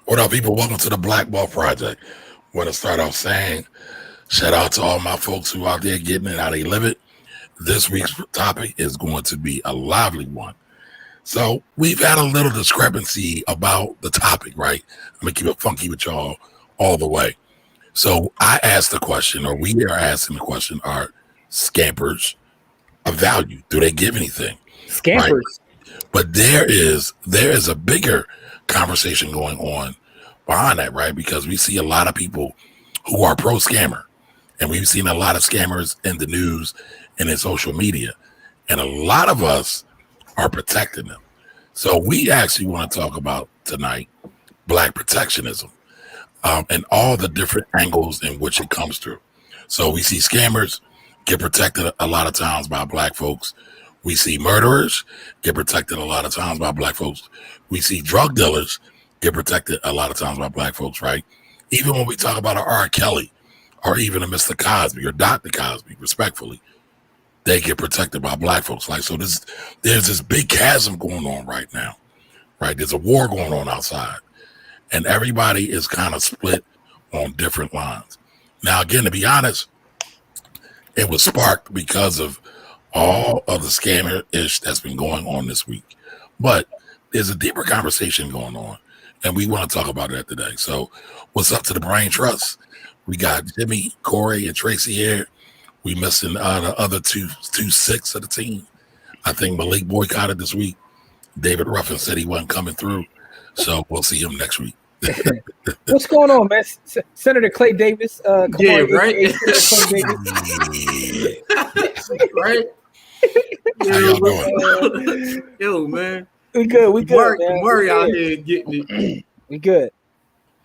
What up, people? Welcome to the Black Ball Project. Want to start off saying shout out to all my folks who out there getting it how they live it. This week's topic is going to be a lively one. So we've had a little discrepancy about the topic, right? I'm gonna keep it funky with y'all all the way. So I asked the question, or we are asking the question: are scampers of value? Do they give anything? Right? Scampers. But there is a bigger conversation going on behind that, right? Because we see a lot of people who are pro scammer, and we've seen a lot of scammers in the news and in social media, and a lot of us are protecting them. So we actually want to talk about tonight black protectionism, and all the different angles in which it comes through. So we see scammers get protected a lot of times by black folks. We see murderers get protected a lot of times by black folks. We see drug dealers get protected a lot of times by black folks, right? Even when we talk about a R. Kelly or even a Mr. Cosby or Dr. Cosby, respectfully, they get protected by black folks. Like, so there's this big chasm going on right now, right? There's a war going on outside, and everybody is kind of split on different lines. Now, again, to be honest, it was sparked because of all of the scammer ish that's been going on this week. But there's a deeper conversation going on, and we want to talk about that today. So, what's up to the Brain Trust? We got Jimmy, Corey, and Tracy here. We missing the other two six of the team. I think Malik boycotted this week. David Ruffin said he wasn't coming through, so we'll see him next week. What's going on, man? Senator Clay Davis. Yeah, right. Senator Clay Davis. Right? How y'all doing? Yo, man. We good, man. Kamari out here getting it. We good.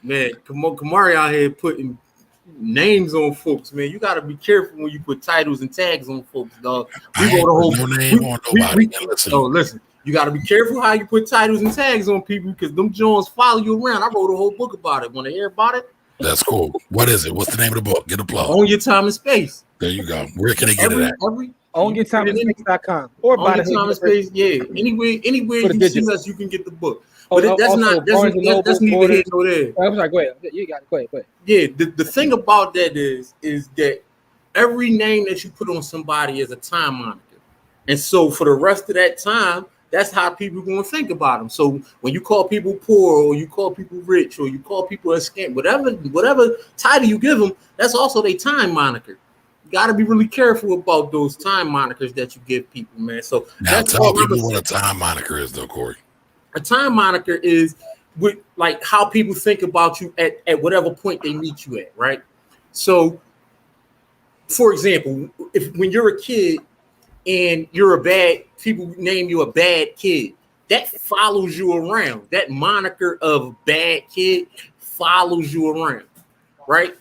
Man, Kamari out here putting names on folks, man. You gotta be careful when you put titles and tags on folks, dog. I ain't put no name on nobody. Listen. You gotta be careful how you put titles and tags on people because them Jones follow you around. I wrote a whole book about it. Want to hear about it? That's cool. What is it? What's the name of the book? Get a plug. Own Your Time and Space. There you go. Where can they get it at? OwnYourTimeAndSpace.com or Own Your Time and Space. Yeah, anywhere you see us, you can get the book. But that's neither here nor there. I'm sorry. Go ahead. You got it. Go ahead. Yeah, the thing about that is that every name that you put on somebody is a time moniker, and so for the rest of that time, that's how people are going to think about them. So when you call people poor, or you call people rich, or you call people a scam, whatever title you give them, that's also their time moniker. You got to be really careful about those time monikers that you give people, man. So now tell people what a time moniker is, though, Corey. A time moniker is like how people think about you at whatever point they meet you at, right? So, for example, when you're a kid and people name you a bad kid, that follows you around. That moniker of bad kid follows you around, right?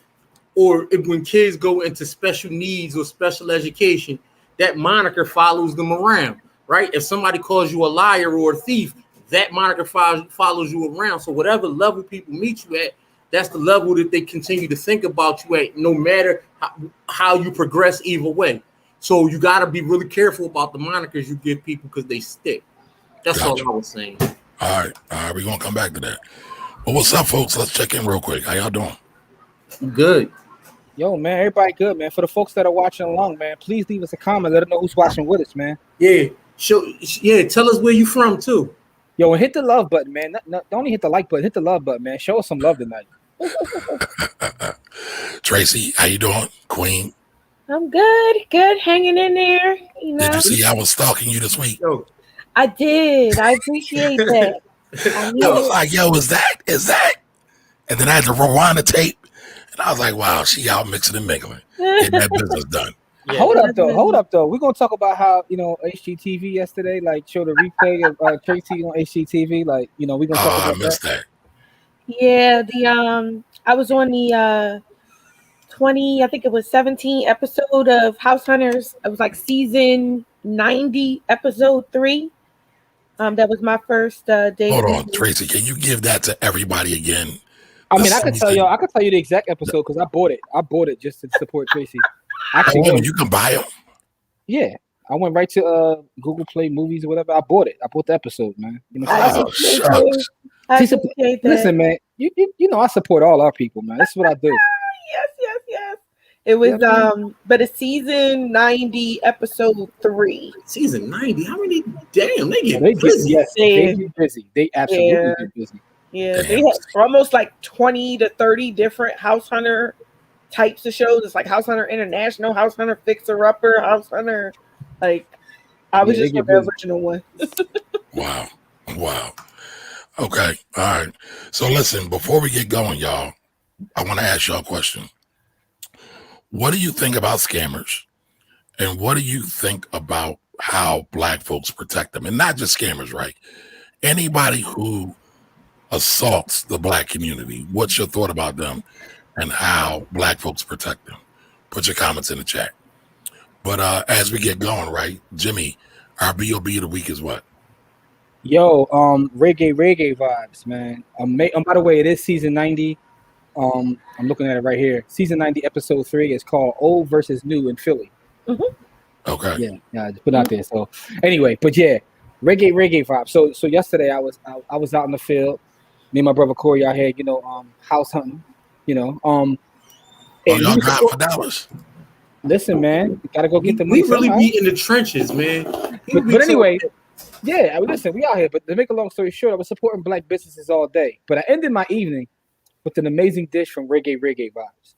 Or when kids go into special needs or special education, that moniker follows them around, right? If somebody calls you a liar or a thief, that moniker follows you around. So whatever level people meet you at, that's the level that they continue to think about you at, no matter how you progress either way. So you got to be really careful about the monikers you give people because they stick. That's all I was saying. All right. We're going to come back to that. Well, what's up, folks? Let's check in real quick. How y'all doing? Good. Yo, man, everybody good, man. For the folks that are watching along, man, please leave us a comment. Let us know who's watching with us, man. Yeah. Tell us where you from, too. Yo, and hit the love button, man. Don't only hit the like button, hit the love button, man. Show us some love tonight. Tracy, how you doing, Queen? I'm good, hanging in there. You know. Did you see I was stalking you this week? I did. I appreciate that. I was like, yo, is that? And then I had to rewind the tape, and I was like, wow, she out mixing and mingling. Getting that business done. Yeah. Hold up, though. We're gonna talk about how HGTV yesterday, like showed a replay of Tracy on HGTV. Like, we're gonna talk about I missed that. Yeah, I was on the 20, I think it was 17 episode of House Hunters. It was like season 90, episode 3. That was my first day. Hold on, Tracy. Can you give that to everybody again? I mean, I could tell you the exact episode because I bought it. I bought it just to support Tracy. Actually, you can buy them. Yeah, I went right to Google Play Movies or whatever. I bought it. I bought the episode, man. You know, I Oh, appreciate shucks. you. I appreciate that. listen, man. You know I support all our people, man. This is what I do. Yes. It was Yeah. but it's season 90, episode 3. Season 90. How many? Damn, they get They get busy. yes, Yeah. they get busy. They absolutely Yeah. get busy. Yeah, they Damn. have almost like 20 to 30 different House Hunter types of shows. It's like House Hunter International, House Hunter Fixer Upper, House Hunter. Like, I was Yeah, they just get on the busy. original one. Wow. Okay. All right. So listen, before we get going, y'all, I want to ask y'all a question. What do you think about scammers? And what do you think about how Black folks protect them? And not just scammers, right? Anybody who assaults the Black community, what's your thought about them and how Black folks protect them? Put your comments in the chat. But as we get going, right, Jimmy, our BOB of the week is what? Yo, reggae vibes, man. By the way, it is season 90. I'm looking at it right here. Season 90, episode 3 is called Old versus New in Philly. Okay. Yeah, just put it out there. So anyway, but yeah, reggae vibes. So yesterday I was out in the field. Me and my brother Corey out here, house hunting. Oh, and y'all we drive for Dallas? listen, man, we gotta go get the We money really somehow. be in the trenches, man. But anyway, yeah, I mean, listen, we out here. But to make a long story short, I was supporting Black businesses all day. But I ended my evening with an amazing dish from reggae vibes.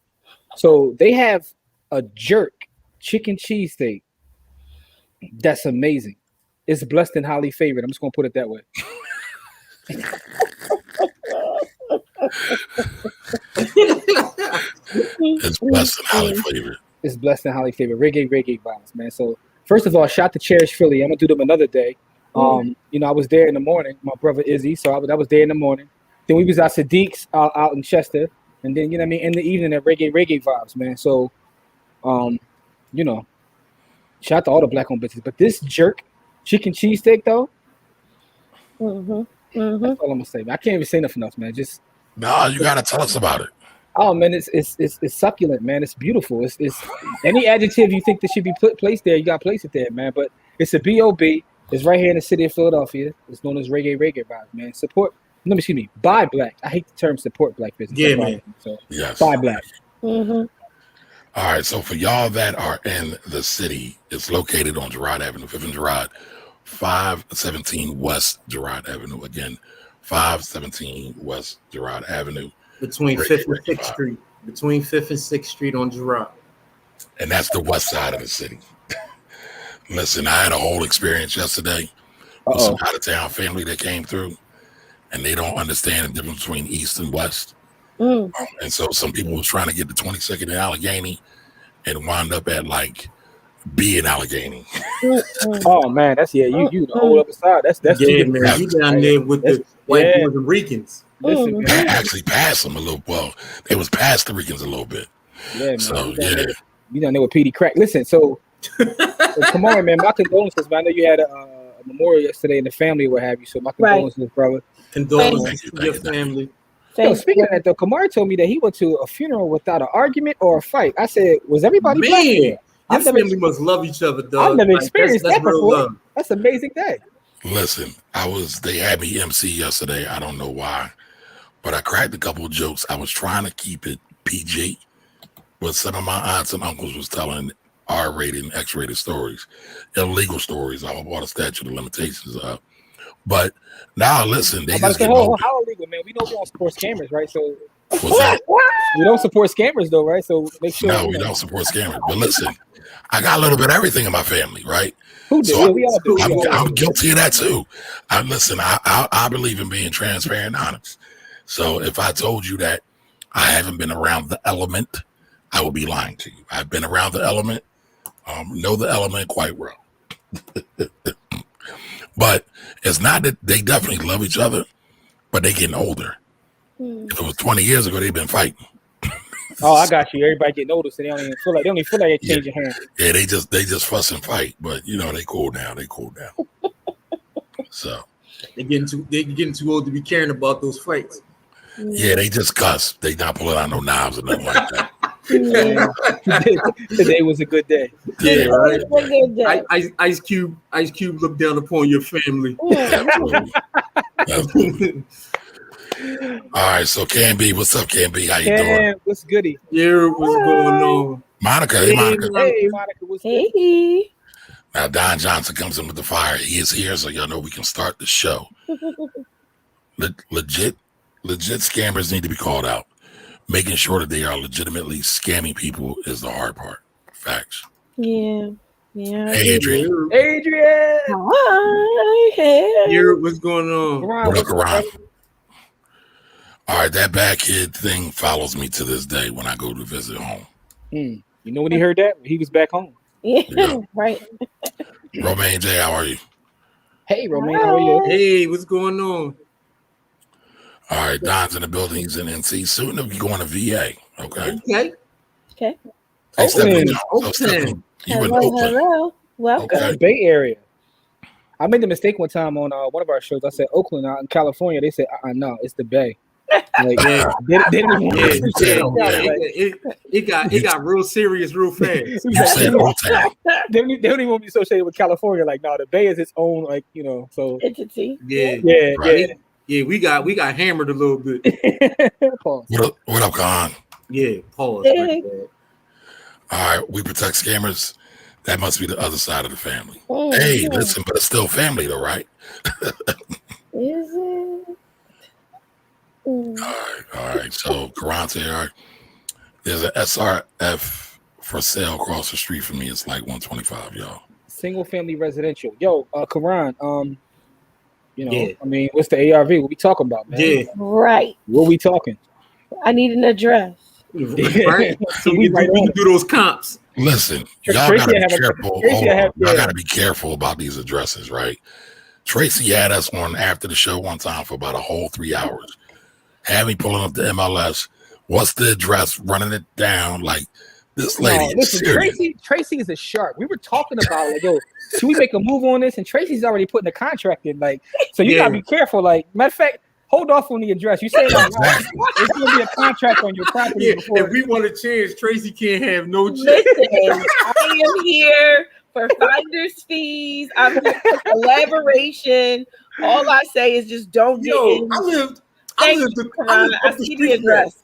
So they have a jerk chicken cheesesteak that's amazing. It's blessed and highly favored. I'm just gonna put it that way. It's blessed and highly flavored. It's blessed and highly favored. Reggae vibes, man. So first of all, shout to Cherish Philly. I'm gonna do them another day. I was there in the morning. My brother Izzy, so I was there in the morning. Then we was at Sadiq's out in Chester, and then in the evening at reggae vibes, man. So, shout out to all the Black-owned businesses. But this jerk chicken cheesesteak though, that's all I'm gonna say. Man. I can't even say nothing else, man. Just No, you gotta tell us about it. oh man, it's succulent, man. It's beautiful. It's any adjective you think that should be placed there, you gotta place it there, man. But it's a B.O.B. It's right here in the city of Philadelphia. It's known as reggae vibes, man. Buy Black. I hate the term support Black business. Yeah, man. So Yes. buy Black. All right. So for y'all that are in the city, it's located on Girard Avenue, 5th and Girard, 517 West Girard Avenue. Again, 517 West Girard Avenue. Between Reggae 5th and 6th Street. Between 5th and 6th Street on Girard. And that's the west side of the city. Listen, I had a whole experience yesterday with some out of town family that came through, and they don't understand the difference between east and west. And so some people was trying to get the 22nd in Allegheny and wound up at like B in Allegheny. Oh man, that's you the whole other side. That's Yeah, man. You down there with the white Puerto Ricans. Listen, man. They actually passed them a little. Well, they was past the Ricans a little bit. Yeah, man. So You down there with Petey Crack. Listen, so come on, man. My condolences, man. I know you had a memorial yesterday in the family or what have you. So my condolences, brother. Condolences to your family. Yo, speaking of that, though, Kamari told me that he went to a funeral without an argument or a fight. I said, was everybody black there? Your family must love each other, dog. I've never experienced that real before. love. That's an amazing day. Listen, they had me MC yesterday. I don't know why, but I cracked a couple of jokes. I was trying to keep it PG, but some of my aunts and uncles was telling R-rated and X-rated stories, illegal stories. I hope all the statute of limitations are up. But now, listen, they just get how illegal, man? We know we don't support scammers, right? So What's that? we don't support scammers, though, right? So make sure. No, we don't support scammers. But listen, I got a little bit of everything in my family, right? Who did? So We all do. I'm guilty of that too. I believe in being transparent and honest. So if I told you that I haven't been around the element, I would be lying to you. I've been around the element, know the element quite well. But it's not that they definitely love each other, but they getting older. If it was 20 years ago, they've been fighting. Oh, I got you. Everybody getting older, so they don't even feel like they're changing hands. Yeah, they just fuss and fight, but they cool down. So They're getting too old to be caring about those fights. yeah, they just cuss. They not pulling out no knives or nothing like that. Yeah. Today was a good day. Yeah, right. It's a good day. Ice Cube looked down upon your family. All right, so Can B, what's up, Can B? How you doing? Cam, what's goody? Yeah, what's going on? Monica, hey Monica. Hey, Monica, what's good? Hey. Now Don Johnson comes in with the fire. He is here, so y'all know we can start the show. Legit scammers need to be called out. Making sure that they are legitimately scamming people is the hard part. Facts. Yeah. Yeah. Hey, Adrian. Adrian. Hi. Hey. Yeah, what's going on? What up, Karan? All right, that bad kid thing follows me to this day when I go to visit home. You know when he heard that? He was back home. Yeah. Right. Romaine J, how are you? Hey, Romaine, how are you? Hey, what's going on? All right, Don's in the building. He's in NC. Soon to be going to VA. Okay. Okay. Okay. Hey, Stephanie, Oakland. Stephanie, you in Hello. Oakland. Hello. Welcome. Okay. Bay Area. I made the mistake one time on one of our shows. I said Oakland out in California. They said, no, it's the Bay. Like, Yeah. they didn't even It got real serious real fast. You said Old Town. They don't even want to be associated with California. Like, no, the Bay is its own, like, so. Entity. Yeah. Right. Yeah, we got hammered a little bit. Pause. What up, Khan? Yeah, pause. Hey. All right, we protect scammers. That must be the other side of the family. Oh, Hey, yeah. listen, but it's still family though, right? Is it? All right. So Karan said, all right, there's an SRF for sale across the street from me. It's like 125, y'all. Single family residential. Yo, Karan, Yeah. I mean, what's the ARV? What we talking about, man? Yeah. Right. What we talking? I need an address. Right. So we right can on do those comps. Listen, y'all Tracy gotta be have a- careful. Tracy Hold on. have- Y'all yeah. gotta be careful about these addresses, right? Tracy had us on after the show one time for about a whole 3 hours. Had me pulling up the MLS. What's the address? Running it down like this lady. No, is listen, serious. Tracy is a shark. We were talking about like, yo, should we make a move on this? And Tracy's already putting the contract in, like, so you gotta be careful. Like, matter of fact, hold off on the address. You say that Exactly. there's gonna be a contract on your property Yeah, before. if we want to change, Tracy can't have no change. Listen, I am here for finder's fees. I'm here for collaboration. All I say is just don't get Yo, in. I lived Karan. I up the see street the from that. address.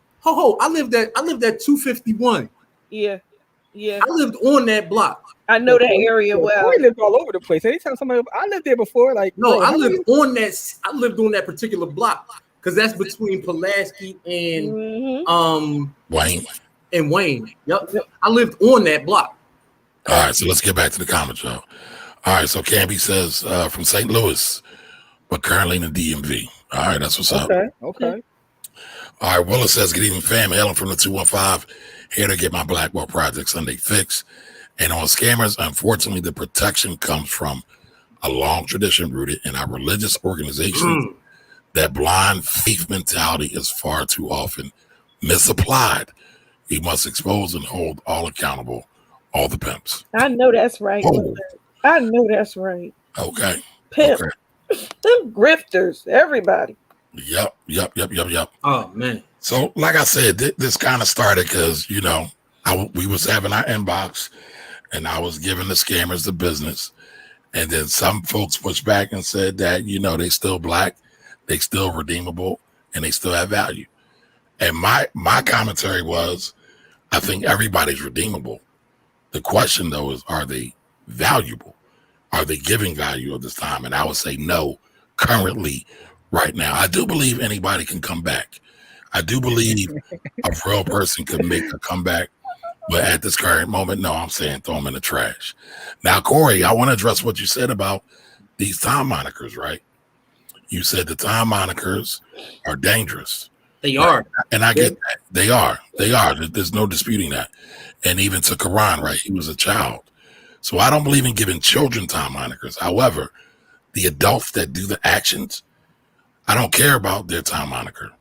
I lived at 251. Yeah. I lived on that block. I know that area well. Corey lived all over the place. Anytime somebody, I lived there before. Like, No, bro, I lived on that particular block because that's between Pulaski and Mhm. Wayne. and Wayne. Yep. I lived on that block. All right, so let's get back to the comments, y'all. All right, so Camby says from St. Louis, but currently in the DMV. All right, that's what's up. Okay. All right, Willis says, good evening, fam. Helen from the 215. Here to get my Blackwell Project Sunday fix. And on scammers, unfortunately, the protection comes from a long tradition rooted in our religious organizations. That blind faith mentality is far too often misapplied. We must expose and hold all accountable, all the pimps. I know that's right. Oh. I know that's right. Okay. Pimp. Okay. Them grifters, everybody. Yep. Oh man. So, like I said, this kind of started because, we was having our inbox and I was giving the scammers the business. And then some folks pushed back and said that, they still black, they still redeemable, and they still have value. And my commentary was, I think everybody's redeemable. The question, though, is, are they valuable? Are they giving value at this time? And I would say no, currently, right now. I do believe anybody can come back. I do believe a real person could make a comeback. But at this current moment, no, I'm saying throw them in the trash. Now, Corey, I want to address what you said about these time monikers, right? You said the time monikers are dangerous. They are. And I get that. They are. There's no disputing that. And even to Karan, right? He was a child. So I don't believe in giving children time monikers. However, the adults that do the actions, I don't care about their time moniker,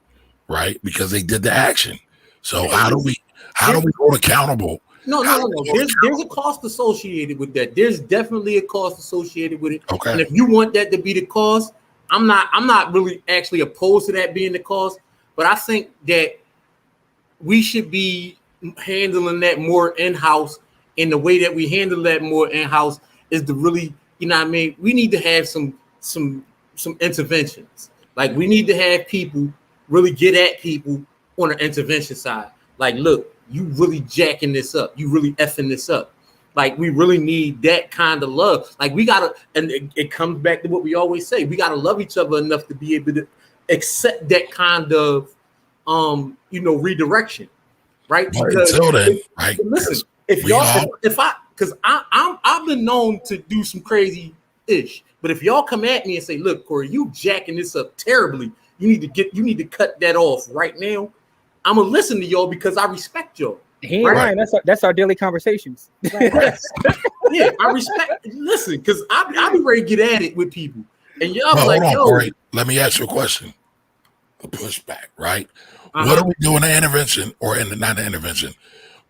right? Because they did the action. So how do we hold accountable? No. There's a cost associated with that. There's definitely a cost associated with it. Okay. And if you want that to be the cost, I'm not really actually opposed to that being the cost, but I think that we should be handling that more in-house, and the way that we handle that more in-house is to really, you know what I mean? We need to have some interventions. Like we need to have people really get at people on the intervention side. Like, look, you really jacking this up. You really effing this up. Like we really need that kind of love. Like we gotta, and it comes back to what we always say. We gotta love each other enough to be able to accept that kind of, redirection, right? But Because until then, right? listen, I've been known to do some crazy ish, but if y'all come at me and say, "Look, Corey, you jacking this up terribly. You need to cut that off right now." I'm gonna listen to y'all because I respect y'all. He ain't lying. That's our daily conversations. Right. Yeah, I respect. Listen, because I be ready to get at it with people, and y'all Well, like, hold on, yo, Corey. Let me ask you a question. The pushback, right? What are we doing in the intervention, or not the intervention,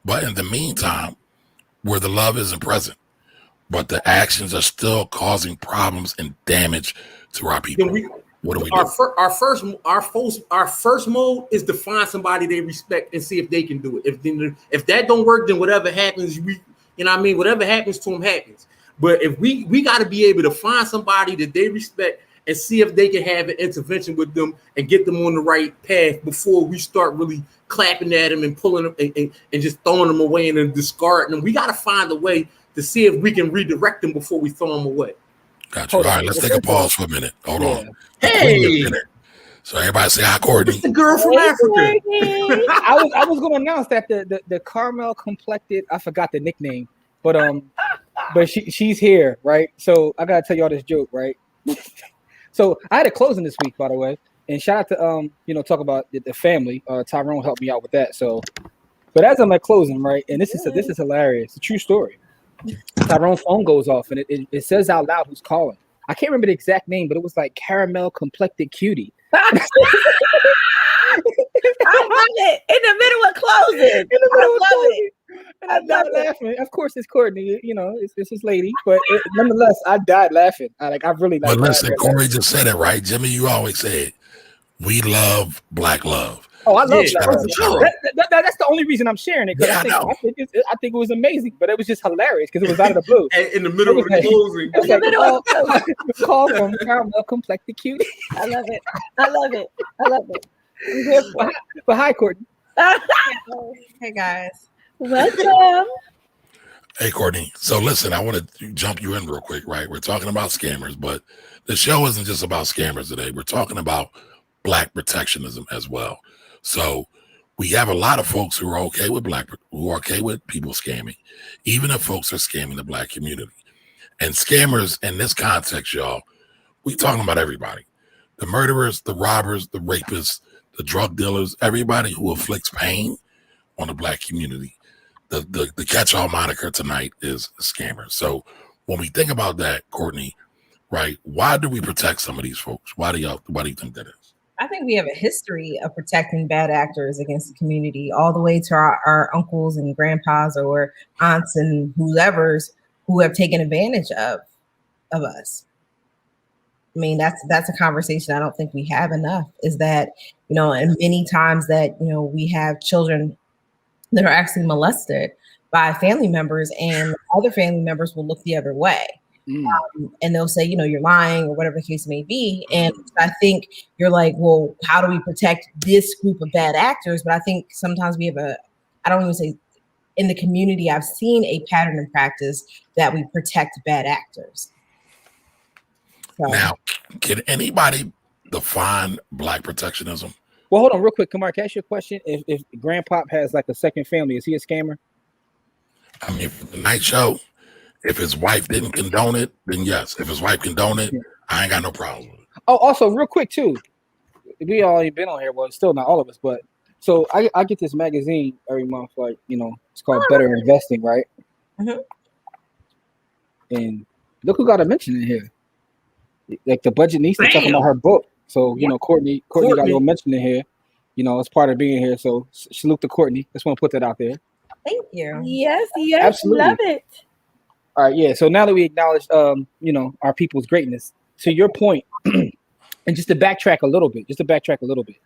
but in the meantime, where the love isn't present, but the actions are still causing problems and damage to our people? What do we do? Our first mode is to find somebody they respect and see if they can do it. If that don't work, then whatever happens, whatever happens to them happens. But if we got to be able to find somebody that they respect and see if they can have an intervention with them and get them on the right path before we start really clapping at them and pulling them and just throwing them away and then discarding them. We got to find a way to see if we can redirect them before we throw them away. Gotcha. All right, let's take a pause for a minute. Hold on. Hey, so everybody say hi, Courtney. It's the girl from Africa. I was going to announce that the caramel complected, I forgot the nickname, but she's here, right? So I gotta tell y'all this joke, right? So I had a closing this week, by the way, and shout out to talk about the family. Tyrone helped me out with that. So, but as I'm at closing, right, and this is hilarious. It's a true story. Tyrone's phone goes off, and it says out loud who's calling. I can't remember the exact name, but it was like caramel complected cutie. I love it. In the middle of closing. I love it. And I died laughing. Of course, it's Courtney. It's his lady. But nonetheless, I died laughing. I really. But listen, Corey just said it right, Jimmy. You always say it. We love black love. Oh, I love that. That's the only reason I'm sharing it. Yeah, I think it was amazing, but it was just hilarious because it was out of the blue. And in the middle of the closing. In the middle of the call from caramel complected cutie. I love it. I'm here for it. But hi, Courtney. Hey guys. Welcome. Hey, Courtney. So listen, I want to jump you in real quick, right? We're talking about scammers, but the show isn't just about scammers today. We're talking about Black protectionism as well. So we have a lot of folks who are okay with people scamming, even if folks are scamming the Black community. And scammers in this context, y'all, we talking about everybody. The murderers, the robbers, the rapists, the drug dealers, everybody who inflicts pain on the Black community. The catch-all moniker tonight is scammers. So when we think about that, Courtney, right, why do we protect some of these folks? Why do you think that is? I think we have a history of protecting bad actors against the community, all the way to our uncles and grandpas or aunts and whoever's who have taken advantage of us. I mean, that's a conversation I don't think we have enough, is that, and many times that, we have children that are actually molested by family members, and other family members will look the other way. And they'll say, you're lying, or whatever the case may be. And I think you're like, well, how do we protect this group of bad actors? But I think sometimes we have I don't even say in the community, I've seen a pattern and practice that we protect bad actors. So. Now, can anybody define Black protectionism? Well, hold on real quick. Kamar, can I ask you a question? If Grandpop has like a second family, is he a scammer? I mean, for the night show, if his wife didn't condone it, then yes. If his wife condoned it, I ain't got no problem with it. Oh, also, real quick, too. We all ain't been on here. Well, still not all of us, but so I get this magazine every month, like, it's called Better Investing, right? Mm-hmm. And look who got a mention in here. Like the budget niece is talking about her book. So, Courtney got a little mention in here, as part of being here. So salute to Courtney. Just want to put that out there. Thank you. Yes, absolutely. Love it. All right, yeah. So now that we acknowledge, our people's greatness, to your point, and just to backtrack a little bit,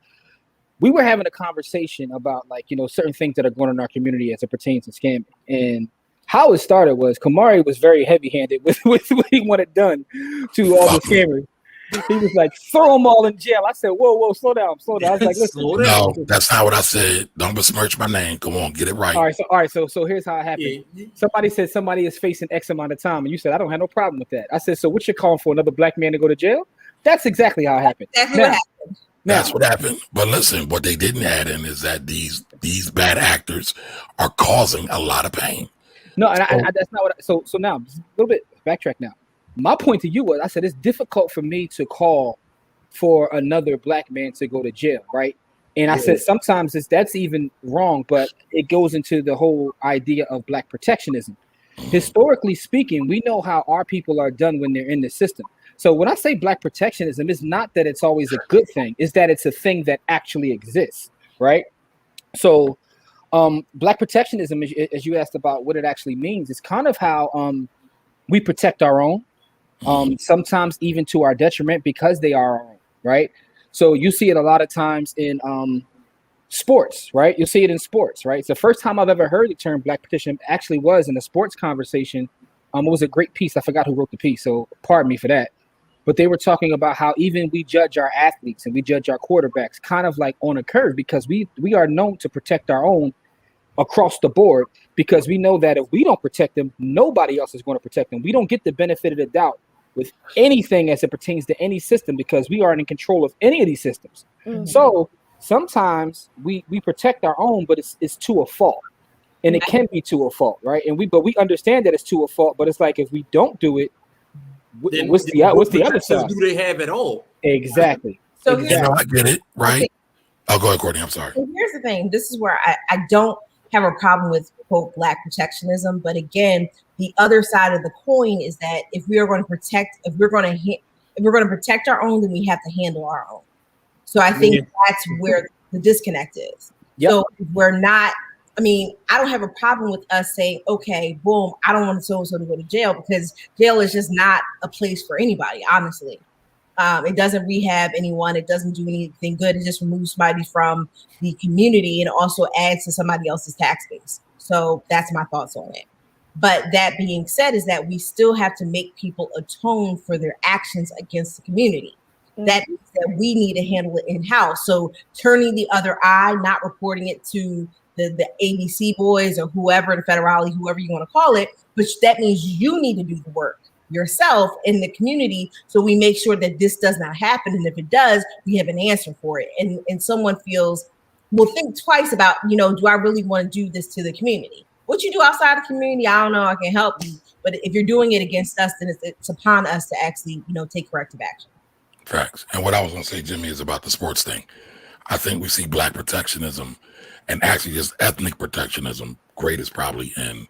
we were having a conversation about like, you know, certain things that are going on in our community as it pertains to scamming. And how it started was Kamari was very heavy-handed with what he wanted done to all the scammers. He was like, throw them all in jail. I said, whoa, slow down. I was like, listen. No, that's not what I said. Don't besmirch my name. Come on, get it right. All right. So here's how it happened. Yeah. Somebody said somebody is facing X amount of time, and you said I don't have no problem with that. I said, so what you're calling for, another black man to go to jail? That's exactly how it happened. That's what happened. But listen, what they didn't add in is that these bad actors are causing a lot of pain. No, and that's not what. So now, a little bit backtrack now. My point to you was, I said it's difficult for me to call for another black man to go to jail, right? And I said sometimes that's even wrong, but it goes into the whole idea of black protectionism. Historically speaking, we know how our people are done when they're in the system. So when I say black protectionism, it's not that it's always a good thing, it's that it's a thing that actually exists, right? So black protectionism, as you asked about what it actually means, is kind of how we protect our own. Sometimes even to our detriment because they are our own, right? So you see it a lot of times in sports, right? You'll see it in sports, right? It's the first time I've ever heard the term black protectionism actually was in a sports conversation. It was a great piece. I forgot who wrote the piece, so pardon me for that. But they were talking about how even we judge our athletes and we judge our quarterbacks kind of like on a curve because we are known to protect our own across the board because we know that if we don't protect them, nobody else is going to protect them. We don't get the benefit of the doubt with anything as it pertains to any system because we aren't in control of any of these systems. Mm-hmm. So sometimes we protect our own, but it's to a fault, and it can be to a fault, right? And we understand that it's to a fault, but it's like if we don't do it, what's the other side? Do they have at all? Exactly. So you know, I get it, right? Okay. I'll go ahead, Courtney. I'm sorry. And here's the thing. This is where I don't have a problem with quote black protectionism, but again, the other side of the coin is that if we're going to protect our own, then we have to handle our own. So I think that's where the disconnect is. Yep. So we're not. I mean, I don't have a problem with us saying, okay, boom, I don't want so-and-so to go to jail because jail is just not a place for anybody, honestly. It doesn't rehab anyone. It doesn't do anything good. It just removes somebody from the community and also adds to somebody else's tax base. So that's my thoughts on it. But that being said is that we still have to make people atone for their actions against the community. Mm-hmm. That means that we need to handle it in-house. So turning the other eye, not reporting it to the ABC boys or whoever, the federale, whoever you want to call it, which that means you need to do the work yourself in the community so we make sure that this does not happen. And if it does, we have an answer for it. And someone will think twice about, do I really want to do this to the community? What you do outside the community, I don't know, I can help you. But if you're doing it against us, then it's upon us to actually, take corrective action. Facts. And what I was going to say, Jimmy, is about the sports thing. I think we see black protectionism and actually just ethnic protectionism greatest probably in,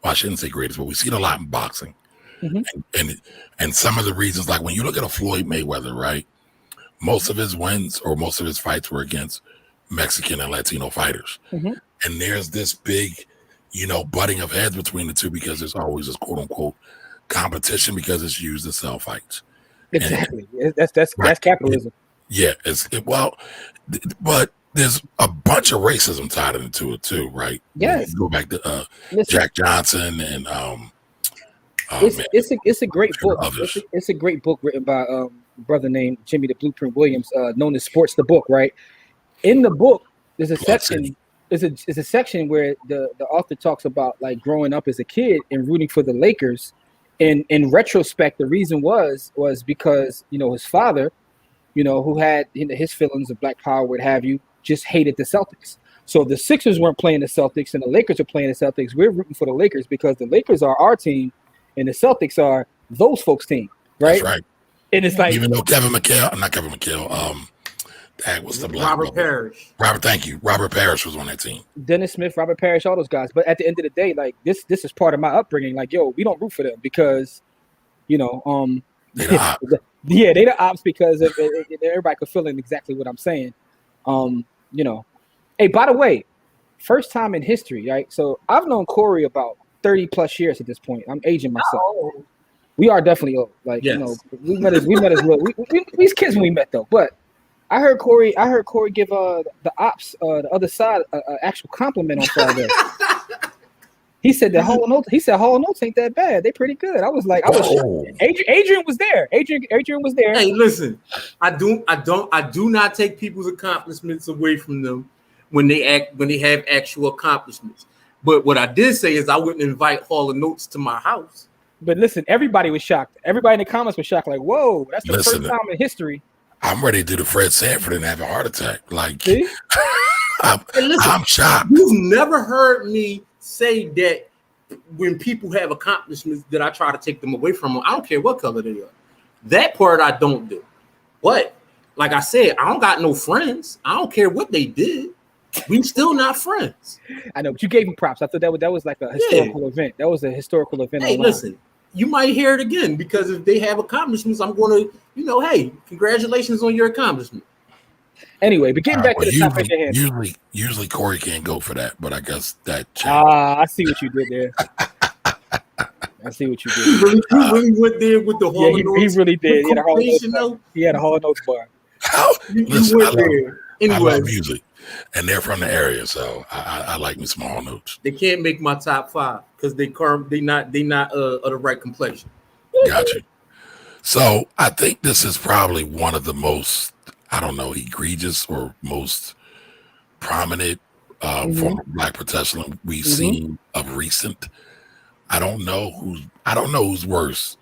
well, I shouldn't say greatest, but we see it a lot in boxing. Mm-hmm. And some of the reasons, like when you look at a Floyd Mayweather, right? Most of his wins or most of his fights were against Mexican and Latino fighters. Mm-hmm. And there's this big, butting of heads between the two because there's always this quote unquote competition because it's used to sell fights. Exactly. That's capitalism. Yeah. But there's a bunch of racism tied into it too, right? Yes. Go back to Jack Johnson and it's a great book. It's a great book written by a brother named Jimmy the Blueprint Williams, known as Sports the Book, right? In the book, there's a section. There's a section where the author talks about like growing up as a kid and rooting for the Lakers. And in retrospect, the reason was because his father, who had his feelings of black power, what have you, just hated the Celtics. So the Sixers weren't playing the Celtics and the Lakers are playing the Celtics. We're rooting for the Lakers because the Lakers are our team and the Celtics are those folks' team, right? That's right. And it's like even though what's the black Robert Parrish. Thank you. Robert Parrish was on that team. Dennis Smith, Robert Parrish, all those guys. But at the end of the day, like this is part of my upbringing. Like, yo, we don't root for them because, they the ops because everybody could feel in exactly what I'm saying. Hey, by the way, first time in history, right? So I've known Corey about 30 plus years at this point. I'm aging myself. Oh. We are definitely old. Like, yes. We met as little. We's kids when we met though. But I heard Corey give the ops the other side actual compliment on Friday. He said Hall Notes ain't that bad. They pretty good. I was like, Whoa. Adrian was there. Adrian was there. Hey, listen, I do not take people's accomplishments away from them when they have actual accomplishments. But what I did say is I wouldn't invite Hall of Notes to my house. But listen, everybody was shocked. Everybody in the comments was shocked. Like, whoa, that's the first time in history. I'm ready to do the Fred Sanford and have a heart attack. Like, See? I'm shocked. You've never heard me say that when people have accomplishments that I try to take them away from them. I don't care what color they are. That part I don't do. But like I said, I don't got no friends. I don't care what they did. We still not friends. I know, but you gave him props. I thought that was like a historical event. That was a historical event. Hey, listen, you might hear it again because if they have accomplishments, I'm going to, hey, congratulations on your accomplishment. Anyway, but getting back to the topic at hand. Usually Corey can't go for that, but I guess that changed. I see what you did there. I see what you did. You really went there with the Hall of Notes. He really did. He had a Hall of Notes bar. Listen, went there. Anyway, I love music, and they're from the area, so I like me some Hall Notes. They can't make my top 5 because they not of the right complexion. Gotcha. So I think this is probably one of the most, I don't know, egregious or most prominent form of Black protectionism we've seen of recent. I don't know who's worse,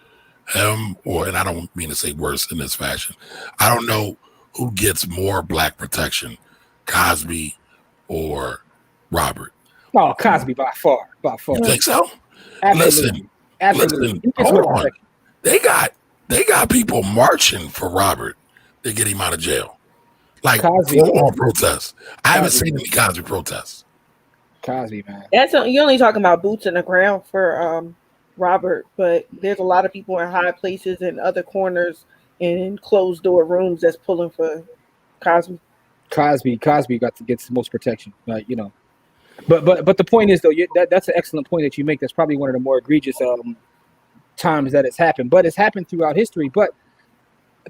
him and I don't mean to say worse in this fashion. I don't know who gets more Black protection, Cosby or Robert. Oh, Cosby by far. You think so? Absolutely. Listen, hold on. They got people marching for Robert to get him out of jail. Like full-on protests. I haven't seen any Cosby protests. Cosby, man. You're only talking about boots in the ground for Robert, but there's a lot of people in high places and other corners in closed door rooms that's pulling for Cosby. Cosby got to get the most protection, But the point is though, that's an excellent point that you make. That's probably one of the more egregious times that it's happened, but it's happened throughout history. But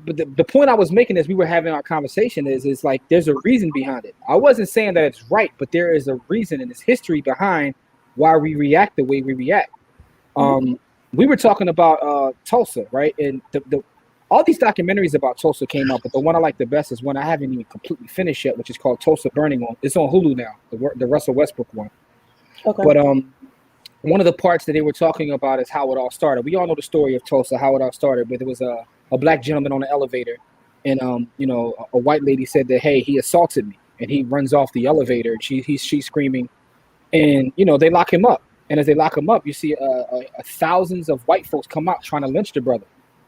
the point I was making as we were having our conversation is like there's a reason behind it. I wasn't saying that it's right, but there is a reason and it's history behind why we react the way we react. We were talking about Tulsa, right? And all these documentaries about Tulsa came out, but the one I like the best is one I haven't even completely finished yet, which is called Tulsa Burning. It's on Hulu now, the Russell Westbrook one. Okay. But one of the parts that they were talking about is how it all started. We all know the story of Tulsa, how it all started, but there was a Black gentleman on the elevator, and a white lady said that, hey, he assaulted me, and he runs off the elevator, and she's screaming, and they lock him up. And as they lock him up, you see thousands of white folks come out trying to lynch the brother.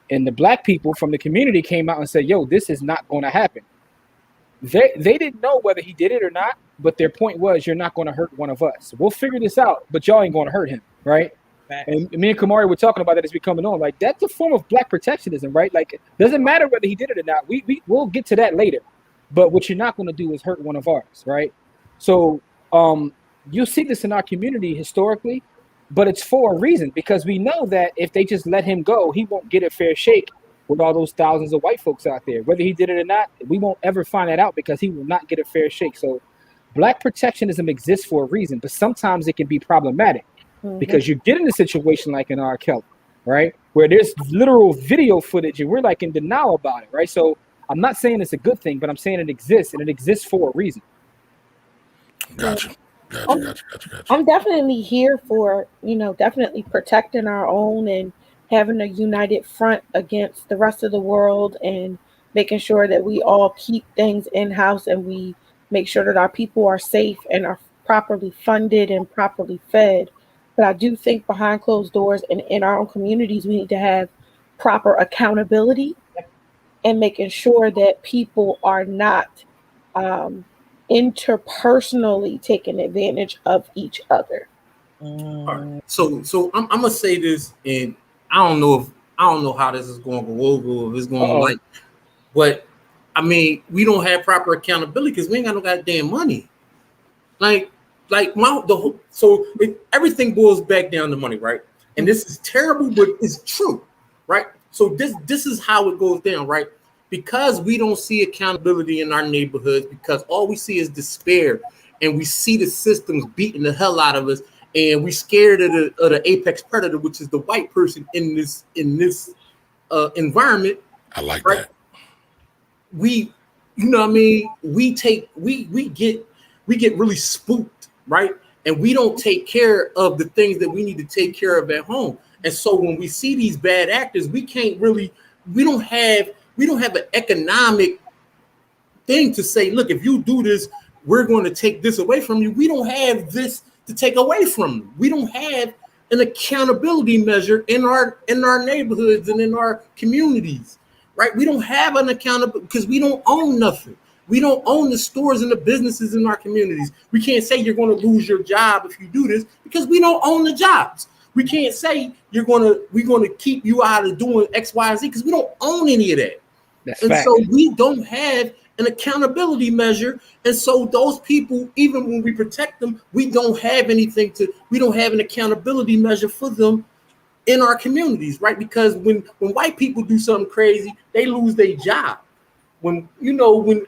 And the Black people from the community came out and said, yo, this is not going to happen. They didn't know whether he did it or not, but their point was, you're not going to hurt one of us. We'll figure this out, but y'all ain't going to hurt him, right? And me and Kamari were talking about that as we coming on. Like, that's a form of Black protectionism, right? Like, it doesn't matter whether he did it or not. We'll get to that later. But what you're not going to do is hurt one of ours, right? So you'll see this in our community historically, but it's for a reason, because we know that if they just let him go, he won't get a fair shake with all those thousands of white folks out there. Whether he did it or not, we won't ever find that out because he will not get a fair shake. So Black protectionism exists for a reason, but sometimes it can be problematic because you get in a situation like in R. Kelly, right? Where there's literal video footage and we're like in denial about it, right? So I'm not saying it's a good thing, but I'm saying it exists, and it exists for a reason. Gotcha. I'm definitely here for, definitely protecting our own and having a united front against the rest of the world and making sure that we all keep things in-house and we make sure that our people are safe and are properly funded and properly fed. But I do think behind closed doors and in our own communities, we need to have proper accountability and making sure that people are not interpersonally taking advantage of each other. All right. So I'm gonna say this, and I don't know how this is going to go over, or if it's going to like, but I mean, we don't have proper accountability because we ain't got no goddamn money. Everything boils back down to money, right? And this is terrible, but it's true, right? So this is how it goes down, right? because we don't see accountability in our neighborhoods, because all we see is despair, and we see the systems beating the hell out of us, and we're scared of the apex predator, which is the white person in this environment. I like right? that. We, you know what I mean? We get really spooked, right? And we don't take care of the things that we need to take care of at home. And so when we see these bad actors, we don't have an economic thing to say, look, if you do this, we're going to take this away from you. We don't have this to take away from them. We don't have an accountability measure in our neighborhoods and in our communities, right? We don't have an accountability because we don't own nothing. We don't own the stores and the businesses in our communities. We can't say you're going to lose your job if you do this because we don't own the jobs. We can't say we're going to keep you out of doing X, Y, and Z because we don't own any of that. That's and fact. So we don't have an accountability measure. And so those people, even when we protect them, we don't have an accountability measure for them in our communities, right? Because when white people do something crazy, they lose their job. When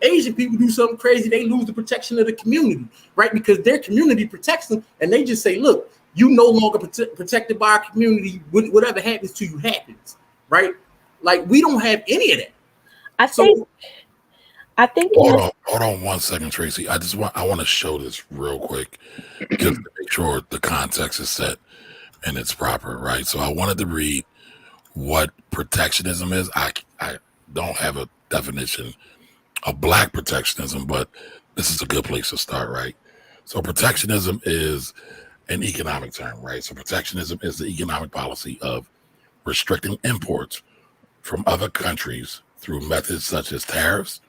Asian people do something crazy, they lose the protection of the community, right? Because their community protects them, and they just say, look, you no longer protected by our community. Whatever happens to you happens, right? Like, we don't have any of that. I think Hold on 1 second, Tracy. I want to show this real quick just to make sure the context is set and it's proper, right? So I wanted to read what protectionism is. I don't have a definition of Black protectionism, but this is a good place to start, right? So protectionism is an economic term, right? So protectionism is the economic policy of restricting imports from other countries through methods such as tariffs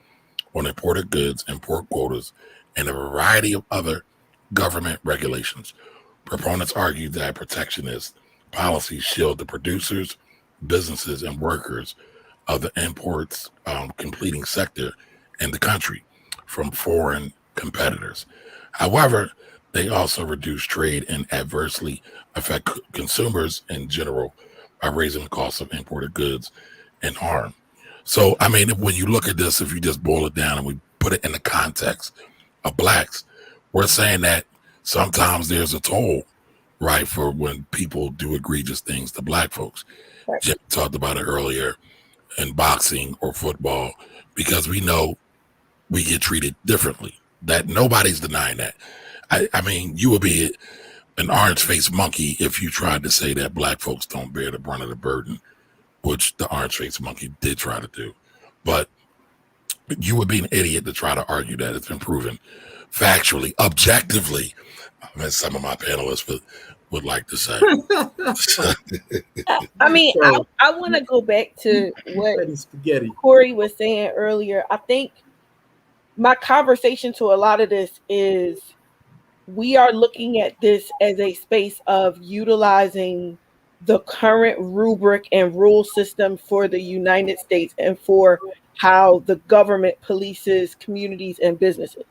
on imported goods, import quotas, and a variety of other government regulations. Proponents argue that protectionist policies shield the producers, businesses, and workers of the imports completing sector in the country from foreign competitors. However, they also reduce trade and adversely affect consumers in general by raising the cost of imported goods and harm. So, I mean, when you look at this, if you just boil it down and we put it in the context of Blacks, we're saying that sometimes there's a toll, right, for when people do egregious things to Black folks. Right. Jim talked about it earlier in boxing or football, because we know we get treated differently. That nobody's denying that. I mean, you would be an orange-faced monkey if you tried to say that Black folks don't bear the brunt of the burden, which the orange-faced monkey did try to do. But you would be an idiot to try to argue that. It's been proven factually, objectively, as some of my panelists would like to say. I mean, I want to go back to what Spaghetti. Corey was saying earlier. I think my conversation to a lot of this is we are looking at this as a space of utilizing the current rubric and rule system for the United States and for how the government polices communities and businesses.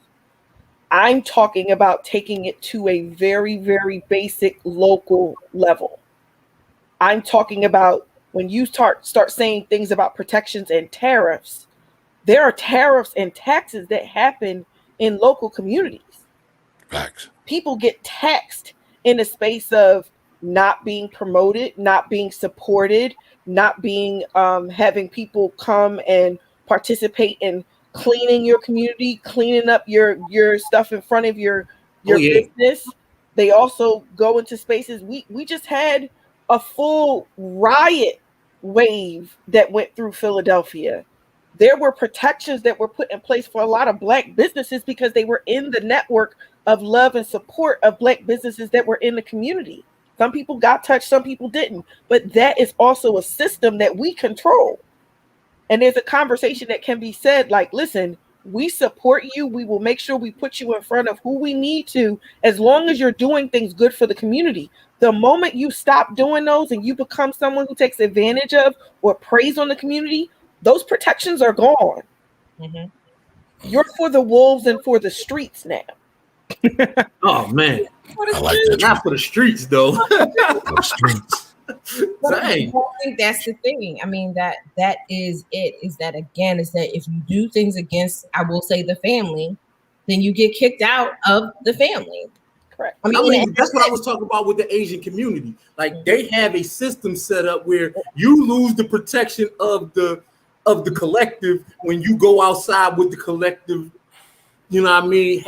I'm talking about taking it to a very, very basic local level. I'm talking about when you start saying things about protections and tariffs, there are tariffs and taxes that happen in local communities. Facts. People get taxed in a space of not being promoted, not being supported, not being having people come and participate in cleaning your community, cleaning up your stuff in front of your business. They also go into spaces. We just had a full riot wave that went through Philadelphia. There were protections that were put in place for a lot of Black businesses because they were in the network of love and support of Black businesses that were in the community. Some people got touched, some people didn't. But that is also a system that we control. And there's a conversation that can be said like, listen, we support you. We will make sure we put you in front of who we need to, as long as you're doing things good for the community. The moment you stop doing those and you become someone who takes advantage of or preys on the community, those protections are gone. Mm-hmm. You're for the wolves and for the streets now. Oh man, I like that. Not for the streets though. For the streets. But Dang. I think that's the thing. I mean, that is it. Is that again? Is that if you do things against, I will say, the family, then you get kicked out of the family. Correct. I mean, I mean, that's what I was talking about with the Asian community. Like they have a system set up where you lose the protection of the collective when you go outside with the collective. You know what I mean?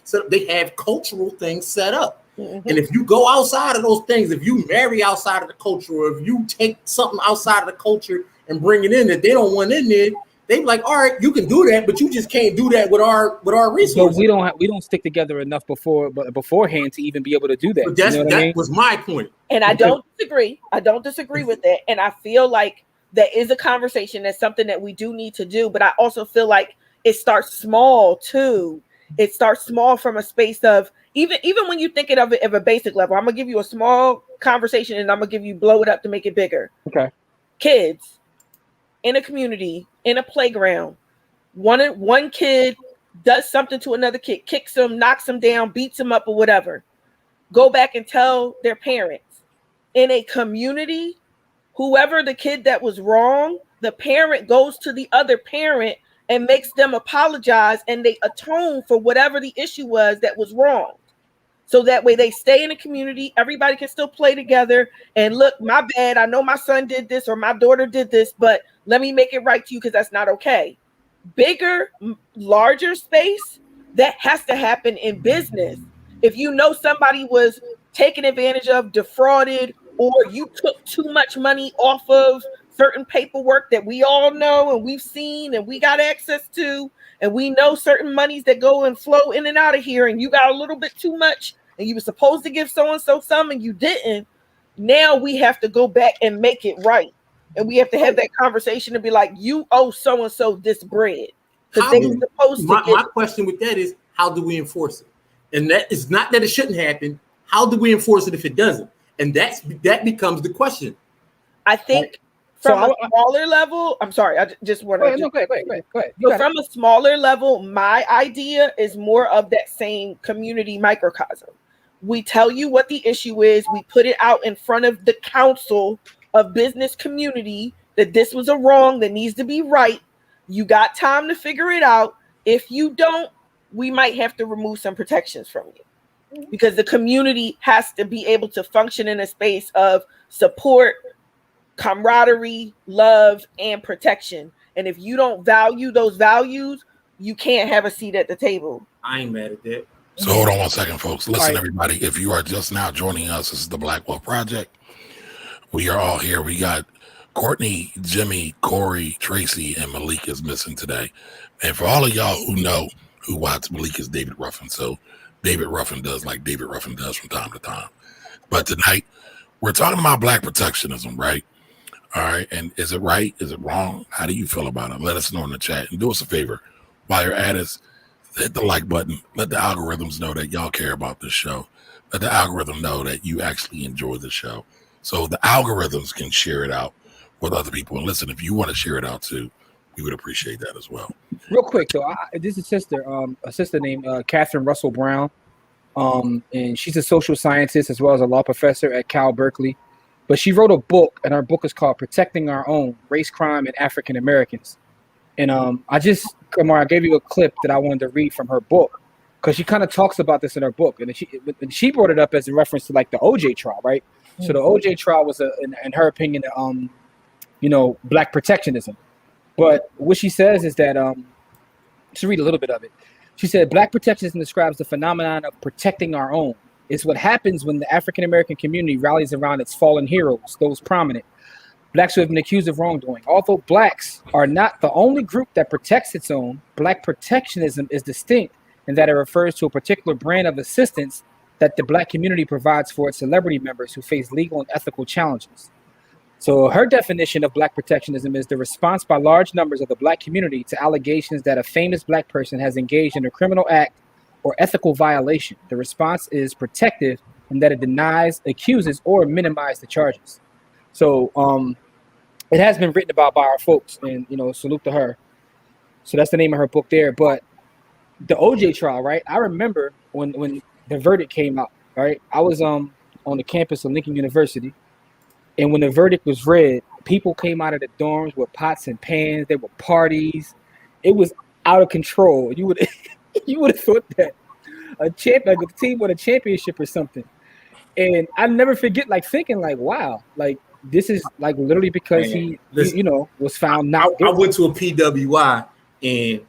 So they have cultural things set up. Mhm. And if you go outside of those things, if you marry outside of the culture, or if you take something outside of the culture and bring it in that they don't want in there, they be like, all right, you can do that, but you just can't do that with our But resources. we don't stick together enough beforehand to even be able to do that. But that's, you know what I mean? that was my point. And I don't disagree. I don't disagree with that. And I feel like there is a conversation. That's something that we do need to do. But I also feel like it starts small too. It starts small from a space of even when you think of it at a basic level. I'm gonna give you a small conversation and I'm gonna give you blow it up to make it bigger. Okay. Kids in a community, in a playground, one kid does something to another kid, kicks him, knocks him down, beats him up, or whatever. Go back and tell their parents. In a community, whoever the kid that was wrong, the parent goes to the other parent and makes them apologize, and they atone for whatever the issue was that was wrong. So that way they stay in the community, everybody can still play together. And look, my bad, I know my son did this or my daughter did this, but let me make it right to you because that's not okay. Bigger, larger space, that has to happen in business. If you know somebody was taken advantage of, defrauded, or you took too much money off of certain paperwork that we all know and we've seen and we got access to, and we know certain monies that go and flow in and out of here, and you got a little bit too much and you were supposed to give so and so some and you didn't, now we have to go back and make it right. And we have to have that conversation and be like, you owe so and so this bread. Because they were supposed to My question with that is, how do we enforce it? And that is not that it shouldn't happen. How do we enforce it if it doesn't? And that becomes the question. I think from a smaller level, I'm sorry, I just want to. Go ahead. So from a smaller level, my idea is more of that same community microcosm. We tell you what the issue is. We put it out in front of the council of business community that this was a wrong that needs to be right. You got time to figure it out. If you don't, we might have to remove some protections from you, because the community has to be able to function in a space of support, camaraderie, love, and protection. And if you don't value those values, you can't have a seat at the table. I ain't mad at that. So hold on one second, folks. Listen, everybody, if you are just now joining us, this is the Black Wealth Project. We are all here. We got Courtney, Jimmy, Corey, Tracy, and Malik is missing today. And for all of y'all who know who watch, Malik is David Ruffin. So David Ruffin does like David Ruffin does from time to time. But tonight, we're talking about Black protectionism, right? All right. And is it right? Is it wrong? How do you feel about it? Let us know in the chat. And do us a favor. While you're at us, hit the like button. Let the algorithms know that y'all care about this show. Let the algorithm know that you actually enjoy the show. So the algorithms can share it out with other people. And listen, if you want to share it out too, we would appreciate that as well. Real quick, though, this is a sister named Catherine Russell Brown. And she's a social scientist as well as a law professor at Cal Berkeley. But she wrote a book, and her book is called Protecting Our Own, Race, Crime, and African Americans. And I gave you a clip that I wanted to read from her book, because she kind of talks about this in her book. And she brought it up as a reference to like the OJ trial, right? Mm-hmm. So the OJ trial was, in her opinion, Black protectionism. But what she says is that, to read a little bit of it, she said, Black protectionism describes the phenomenon of protecting our own. It's what happens when the African-American community rallies around its fallen heroes, those prominent. Blacks who have been accused of wrongdoing. Although Blacks are not the only group that protects its own, Black protectionism is distinct in that it refers to a particular brand of assistance that the Black community provides for its celebrity members who face legal and ethical challenges. So her definition of Black protectionism is the response by large numbers of the Black community to allegations that a famous Black person has engaged in a criminal act or ethical violation. The response is protective in that it denies, accuses, or minimizes the charges. So it has been written about by our folks, and salute to her. So that's the name of her book there. But the OJ trial, right? I remember when the verdict came out, right? I was on the campus of Lincoln University. And when the verdict was read, people came out of the dorms with pots and pans. There were parties. It was out of control. You would you would have thought that a team won a championship or something. And I never forget thinking wow, this is literally because Man, he listen, was found not I guilty. went to a PWI and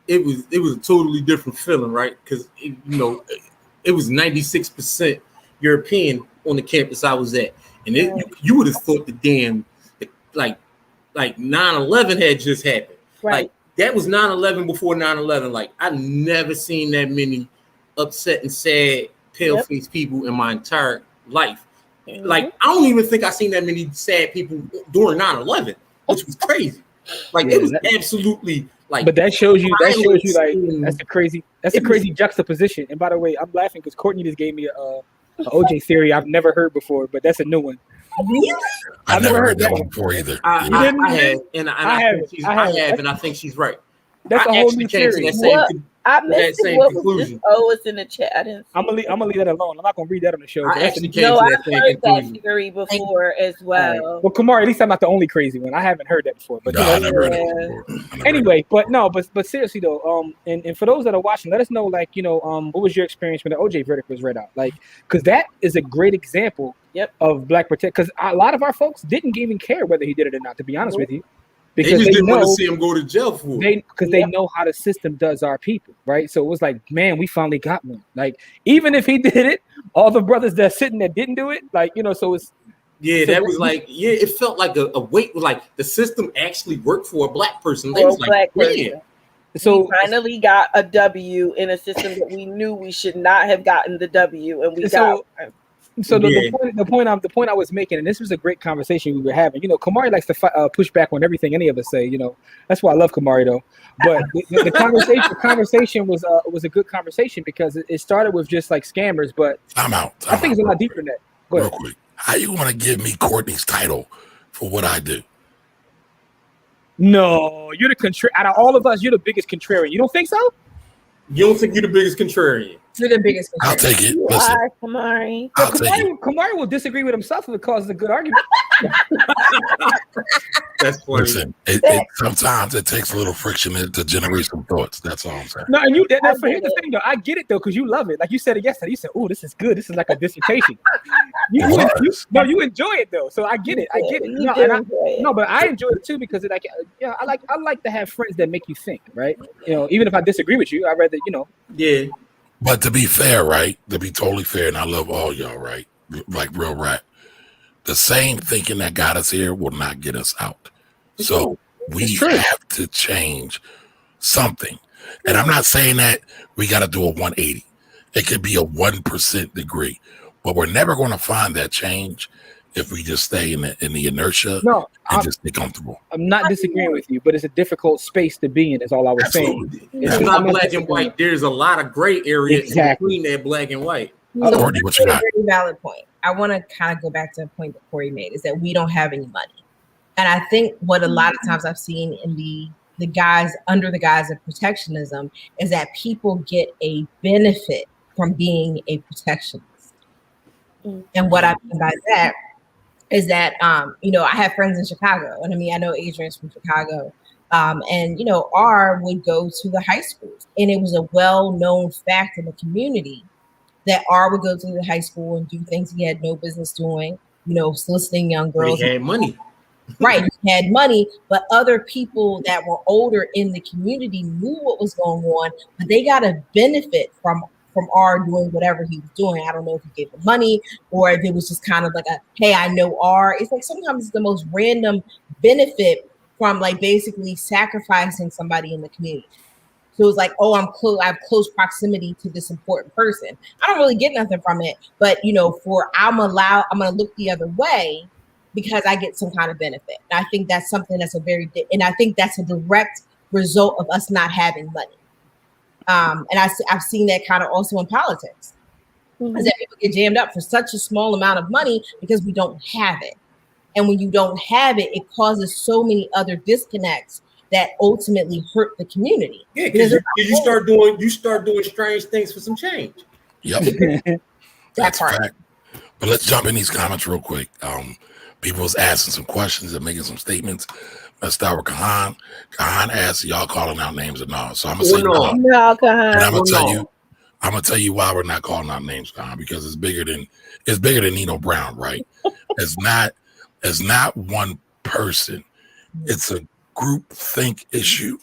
it was a totally different feeling, right? Because it was 96% European on the campus I was at, and you would have thought the damn like 9/11 had just happened. Right. Like that was 9/11 before 9/11. Like I never seen that many upset and sad, pale-faced people in my entire life. Like I don't even think I seen that many sad people during 9/11, which was crazy. Like it was absolutely like. But that shows you violence that's a crazy juxtaposition. And by the way, I'm laughing because Courtney just gave me a OJ theory I've never heard before, but that's a new one. Really? I've never heard that one before either. I have, and I think she's right. That's a whole new theory. I missed it. What was this? Oh, it's in the chat. I didn't. I'm gonna leave that alone. I'm not gonna read that on the show. I actually came No, to I've that same heard that conclusion. theory before as well. Well, Kamari, at least I'm not the only crazy one. I haven't heard that before. But No, I never heard it before. Anyway, but seriously though, and for those that are watching, let us know what was your experience when the OJ verdict was read out? Because that is a great example of Black Protect. Because a lot of our folks didn't even care whether he did it or not. To be honest with you. They Because just didn't want to know see him go to jail for it. they know how the system does our people, right? So it was like, man, we finally got one. Like, even if he did it, all the brothers that sitting that didn't do it, so it's that was it felt like a weight. Like the system actually worked for a black person. They For a was like, black person. yeah. So we finally got a W in a system that we knew we should not have gotten the W, and we got. So the point I was making, and this was a great conversation we were having. Kamari likes to push back on everything any of us say. That's why I love Kamari though. But the conversation was a good conversation because it started with just like scammers, but I think it's a lot deeper than that. Go ahead. Real quick, how you want to give me Courtney's title for what I do? No, you're the out of all of us, you're the biggest contrarian. You don't think so? You don't think you're the biggest contrarian? You're the biggest contrarian. I'll take it. Listen, Kamari. Kamari will disagree with himself if it causes a good argument. That's funny. Listen, sometimes it takes a little friction to generate some thoughts. That's all I'm saying. No, and here's the thing though. I get it though because you love it. Like you said it yesterday. You said, "Oh, this is good. This is like a dissertation." You enjoy it though. So I get it. But I enjoy it too because I like to have friends that make you think, right? Even if I disagree with you, I'd rather Yeah. But to be fair, right? To be totally fair, and I love all y'all, right? Like real rap. The same thinking that got us here will not get us out. So we have to change something. And I'm not saying that we got to do a 180. It could be a 1% degree, but we're never going to find that change if we just stay in the inertia and just stay comfortable. I'm not disagreeing with you, but it's a difficult space to be in. Is all I was saying. It's not black and white. There's a lot of gray area between that black and white. Courtney, what you got? A very valid point. I want to kind of go back to a point that Corey made, is that we don't have any money. And I think what a lot of times I've seen in the guise, under the guise of protectionism, is that people get a benefit from being a protectionist. And what I mean by that is that, I have friends in Chicago. And I know Adrian's from Chicago. And R would go to the high schools. And it was a well-known fact in the community that R would go to the high school and do things he had no business doing, soliciting young girls. He had money. Right, he had money, but other people that were older in the community knew what was going on, but they got a benefit from R doing whatever he was doing. I don't know if he gave them money or if it was just kind of like hey, I know R. It's like sometimes it's the most random benefit from like basically sacrificing somebody in the community. So it's like, oh, I have close proximity to this important person. I don't really get nothing from it, but I'm going to look the other way because I get some kind of benefit. And I think that's something that's and I think that's a direct result of us not having money. And I've seen that kind of also in politics, is that people get jammed up for such a small amount of money because we don't have it. And when you don't have it, it causes so many other disconnects that ultimately hurt the community. Yeah, because you start doing strange things for some change. Yep. That's a fact. But let's jump in these comments real quick. People was asking some questions and making some statements. Let's start with Kahan. Kahan asked, y'all calling out names or not? So I'm gonna say no. No, And I'm Kahan. gonna tell you why we're not calling out names, Kahan, because it's bigger than Nino Brown, right? It's not one person. It's a group think issue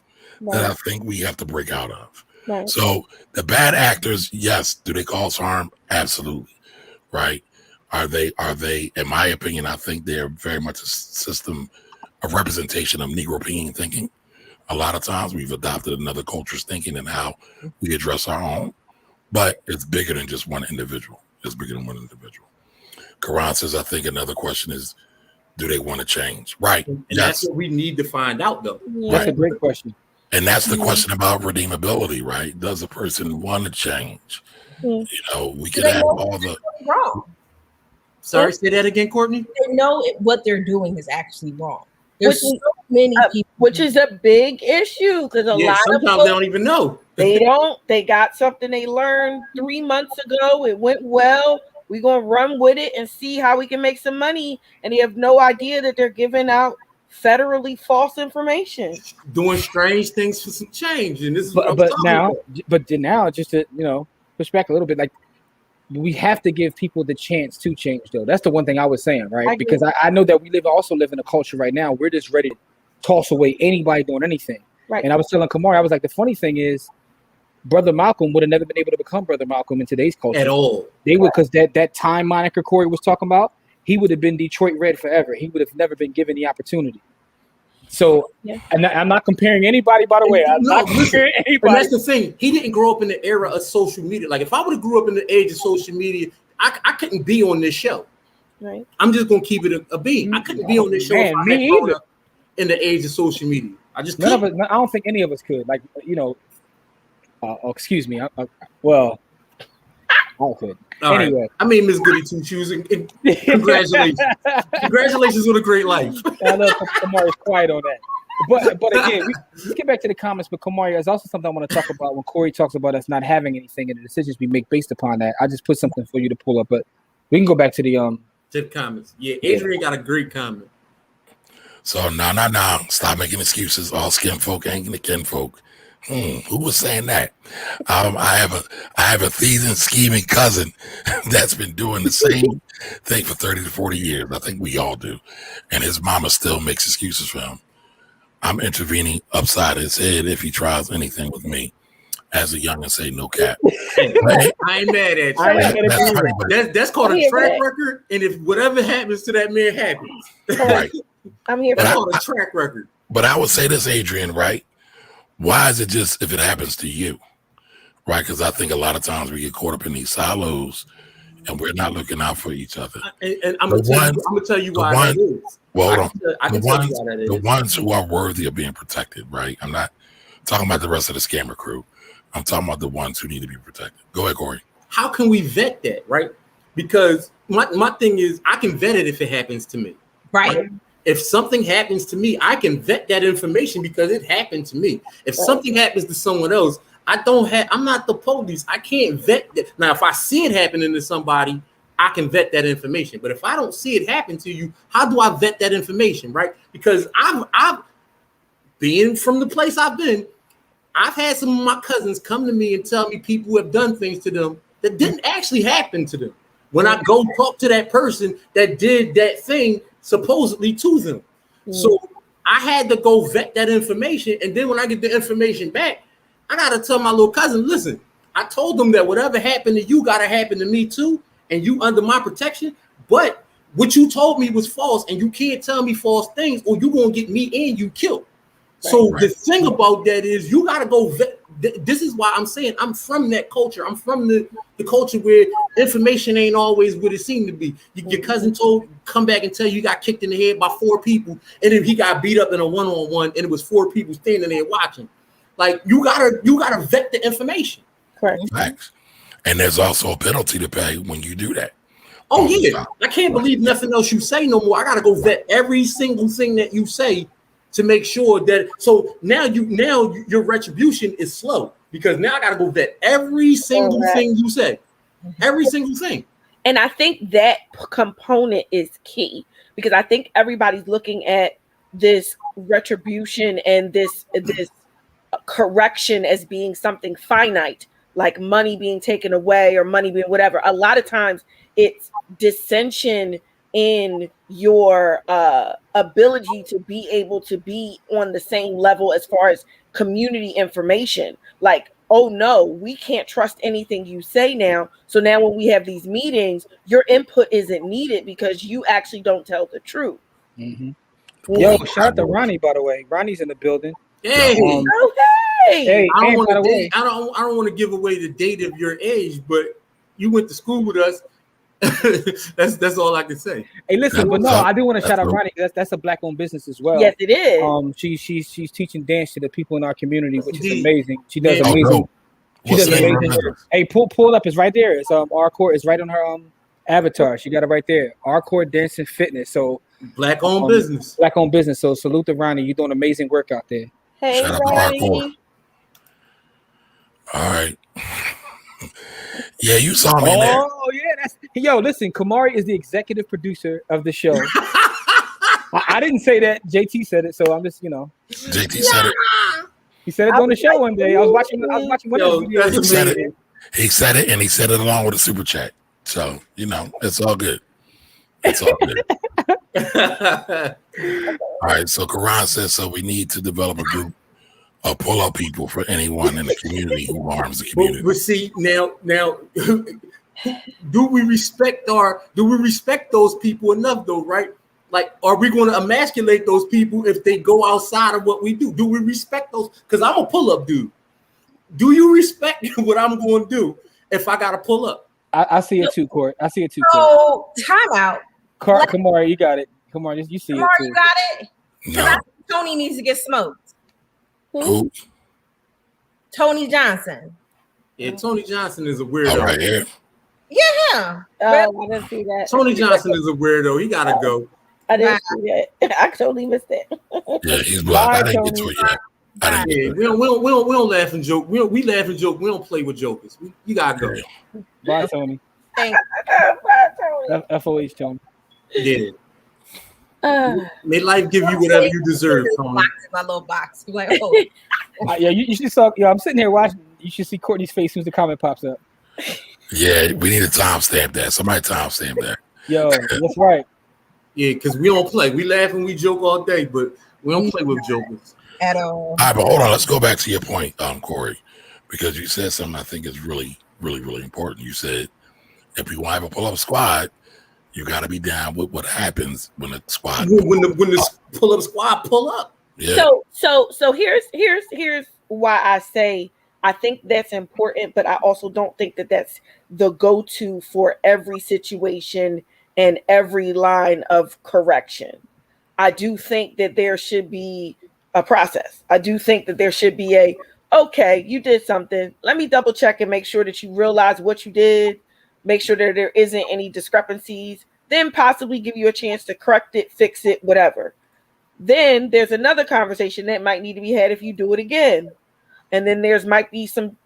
that I think we have to break out of. Right. So the bad actors, yes. Do they cause harm? Absolutely. Right. Are they, in my opinion, I think they're very much a system of representation of Negro thinking. A lot of times we've adopted another culture's thinking and how we address our own, but it's bigger than just one individual. It's bigger than one individual. Karan says, I think another question is, do they want to change? Right. And that's what we need to find out, though. Yeah. That's a great question. And that's the question about redeemability, right? Does a person want to change? Yeah. You know, we could have all the wrong. Sorry, say that again, Courtney. They know what they're doing is actually wrong. There's so many people, which is a big issue because a lot of sometimes folks, they don't even know. They got something they learned 3 months ago. It went well. We're gonna run with it and see how we can make some money. And they have no idea that they're giving out federally false information, doing strange things for some change. And this is what but now, just to push back a little bit, like we have to give people the chance to change, though. That's the one thing I was saying, right? Because I know that we also live in a culture right now. We're just ready to toss away anybody doing anything. Right. And I was telling Kamari, I was like, the funny thing is, Brother Malcolm would have never been able to become Brother Malcolm in today's culture at all. They would, because that time moniker Corey was talking about, he would have been Detroit Red forever. He would have never been given the opportunity. So, and I'm not comparing anybody, by the way. I'm not comparing anybody. And that's the thing. He didn't grow up in the era of social media. Like, if I would have grew up in the age of social media, I couldn't be on this show. Right. I'm just going to keep it a beat. I couldn't be on this show if I had grown up in the age of social media. I just couldn't. I don't think any of us could. Like, excuse me. Well, I could. Anyway. Right. I mean, Miss Goody Two Shoes, and congratulations. Congratulations on a great life. I know Kamari's quiet on that. But again, let's get back to the comments. But Kamari, there's also something I want to talk about when Corey talks about us not having anything and the decisions we make based upon that. I just put something for you to pull up, but we can go back to the comments. Yeah, Adrian got a great comment. So no. Stop making excuses. All skin folk ain't the kin folk. Who was saying that? I have a thieving, scheming cousin that's been doing the same thing for 30 to 40 years. I think we all do. And his mama still makes excuses for him. I'm intervening upside his head if he tries anything with me. As a youngin' say, no cap. I ain't mad at you. That's called a track record. And if whatever happens to that man happens. Right. I'm here. That's called a track record. But I would say this, Adrian, right? Why is it just if it happens to you, right? Because I think a lot of times we get caught up in these silos and we're not looking out for each other. And I'm going to tell you why that is. Well, hold on. The ones who are worthy of being protected, right? I'm not talking about the rest of the scammer crew. I'm talking about the ones who need to be protected. Go ahead, Corey. How can we vet that, right? Because my thing is, I can vet it if it happens to me. Right. If something happens to me, I can vet that information because it happened to me. If something happens to someone else, I'm not the police. I can't vet that. Now, if I see it happening to somebody, I can vet that information. But if I don't see it happen to you, how do I vet that information, right? Because I've being from the place I've been, I've had some of my cousins come to me and tell me people have done things to them that didn't actually happen to them. When I go talk to that person that did that thing supposedly to them. So I had to go vet that information. And then when I get the information back, I got to tell my little cousin, listen, I told them that whatever happened to you got to happen to me too. And you under my protection. But what you told me was false. And you can't tell me false things or you're going to get me and you killed. So the thing about that is you got to go vet. This is why I'm saying I'm from that culture. I'm from the culture where information ain't always what it seemed to be. Your cousin come back and tell you got kicked in the head by 4 people, and then he got beat up in a one-on-one, and it was 4 people standing there watching. Like you gotta vet the information. Correct. Thanks. And there's also a penalty to pay when you do that. Oh yeah, I can't believe nothing else you say no more. I gotta go vet every single thing that you say to make sure that. So now your retribution is slow because now I gotta go vet every single thing you say, every single thing. And I think that component is key, because I think everybody's looking at this retribution and this correction as being something finite, like money being taken away or money being whatever. A lot of times it's dissension in your ability to be able to be on the same level as far as community information. Like, oh no, we can't trust anything you say now. So now when we have these meetings, your input isn't needed because you actually don't tell the truth. Mm-hmm. Boy, Yo, shout out to Ronnie, by the way. Ronnie's in the building. Hey, Oh, hey. Hey, I don't and want by to the date. way, I don't want to give away the date of your age, but you went to school with us. That's all I can say. hey, listen, but no, I do want to shout out Ronnie, because that's a black-owned business as well. Yes, it is. She's teaching dance to the people in our community, which is Indeed. amazing. She does Yeah. Oh, amazing. no. She What's does the name of her amazing. business? Hey, pull it up. It's right there. It's our court is right on her avatar. She got it right there. Our court dancing fitness. So Black-owned business. black-owned business. So salute to Ronnie. You're doing amazing work out there. Hey, Shout out to Ronnie. Hardcore. All right. Yeah, you saw me in there. Oh yeah, listen, Kamari is the executive producer of the show. I didn't say that. JT said it, so I'm just JT said it. he said it on the show one day. I was watching one of his videos. That's He said amazing. it. He said it, and he said it along with a super chat. So it's all good. It's all good. All right. So Karan says, so we need to develop a group of pull-up people for anyone in the community who harms the community. But see now, do we respect those people enough though, right? Like, are we going to emasculate those people if they go outside of what we do? Do we respect those? Because I'm a pull-up dude. Do you respect what I'm going to do if I got to pull up? I see it too, Court. I see it too, Court. So time out. Kamari, you got it. Come on, you see Kamar, it too. you got it? No. I think Tony needs to get smoked. Who? Tony Johnson. Yeah, Tony Johnson is a weirdo. All right, here. Yeah. Oh, I didn't see that. Tony Johnson is a weirdo. He got to go. I didn't see that. I totally missed that. Yeah, he's blocked. I Bye, didn't get to it yet. I didn't Yeah, get we don't laugh and joke. We laugh and joke. We don't play with jokers. You got to go. to it. Bye, Tony. Thanks. FOH, Tony. Yeah. Uh, May life give you whatever you deserve, Tony. My little box. Like, oh. Yeah, you should saw. I'm sitting here watching. You should see Courtney's face as soon as the comment pops up. Yeah, we need to timestamp that. Somebody timestamp that. Yo, that's right. Yeah, because we don't play. We laugh and we joke all day, but we don't play with jokers. At all. All right, but hold on. Let's go back to your point, Corey, because you said something I think is really, really, really important. You said if we want to have a pull-up squad, you got to be down with what happens when the squad. When the pull-up squad pull up. Yeah. So here's why I say I think that's important, but I also don't think that that's the go-to for every situation and every line of correction. I do think that there should be a process. I do think that there should be okay, you did something. Let me double check and make sure that you realize what you did. Make sure that there isn't any discrepancies. Then possibly give you a chance to correct it, fix it, whatever. Then there's another conversation that might need to be had if you do it again. And then might be some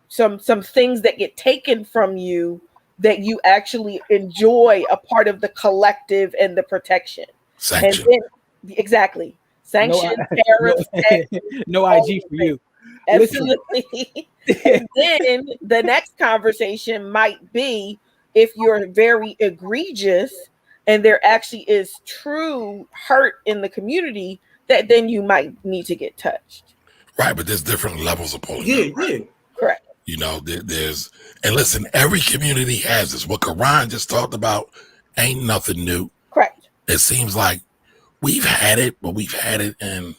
things that get taken from you that you actually enjoy a part of the collective and the protection. Sanction. And then, exactly. Sanction, tariffs, no IG for you. Absolutely. And then the next conversation might be if you're very egregious and there actually is true hurt in the community, that then you might need to get touched. Right, but there's different levels of pulling. Yeah, up, right? yeah. Correct. There's, and listen, every community has this. What Karan just talked about ain't nothing new. Correct. It seems like we've had it, but we've had it in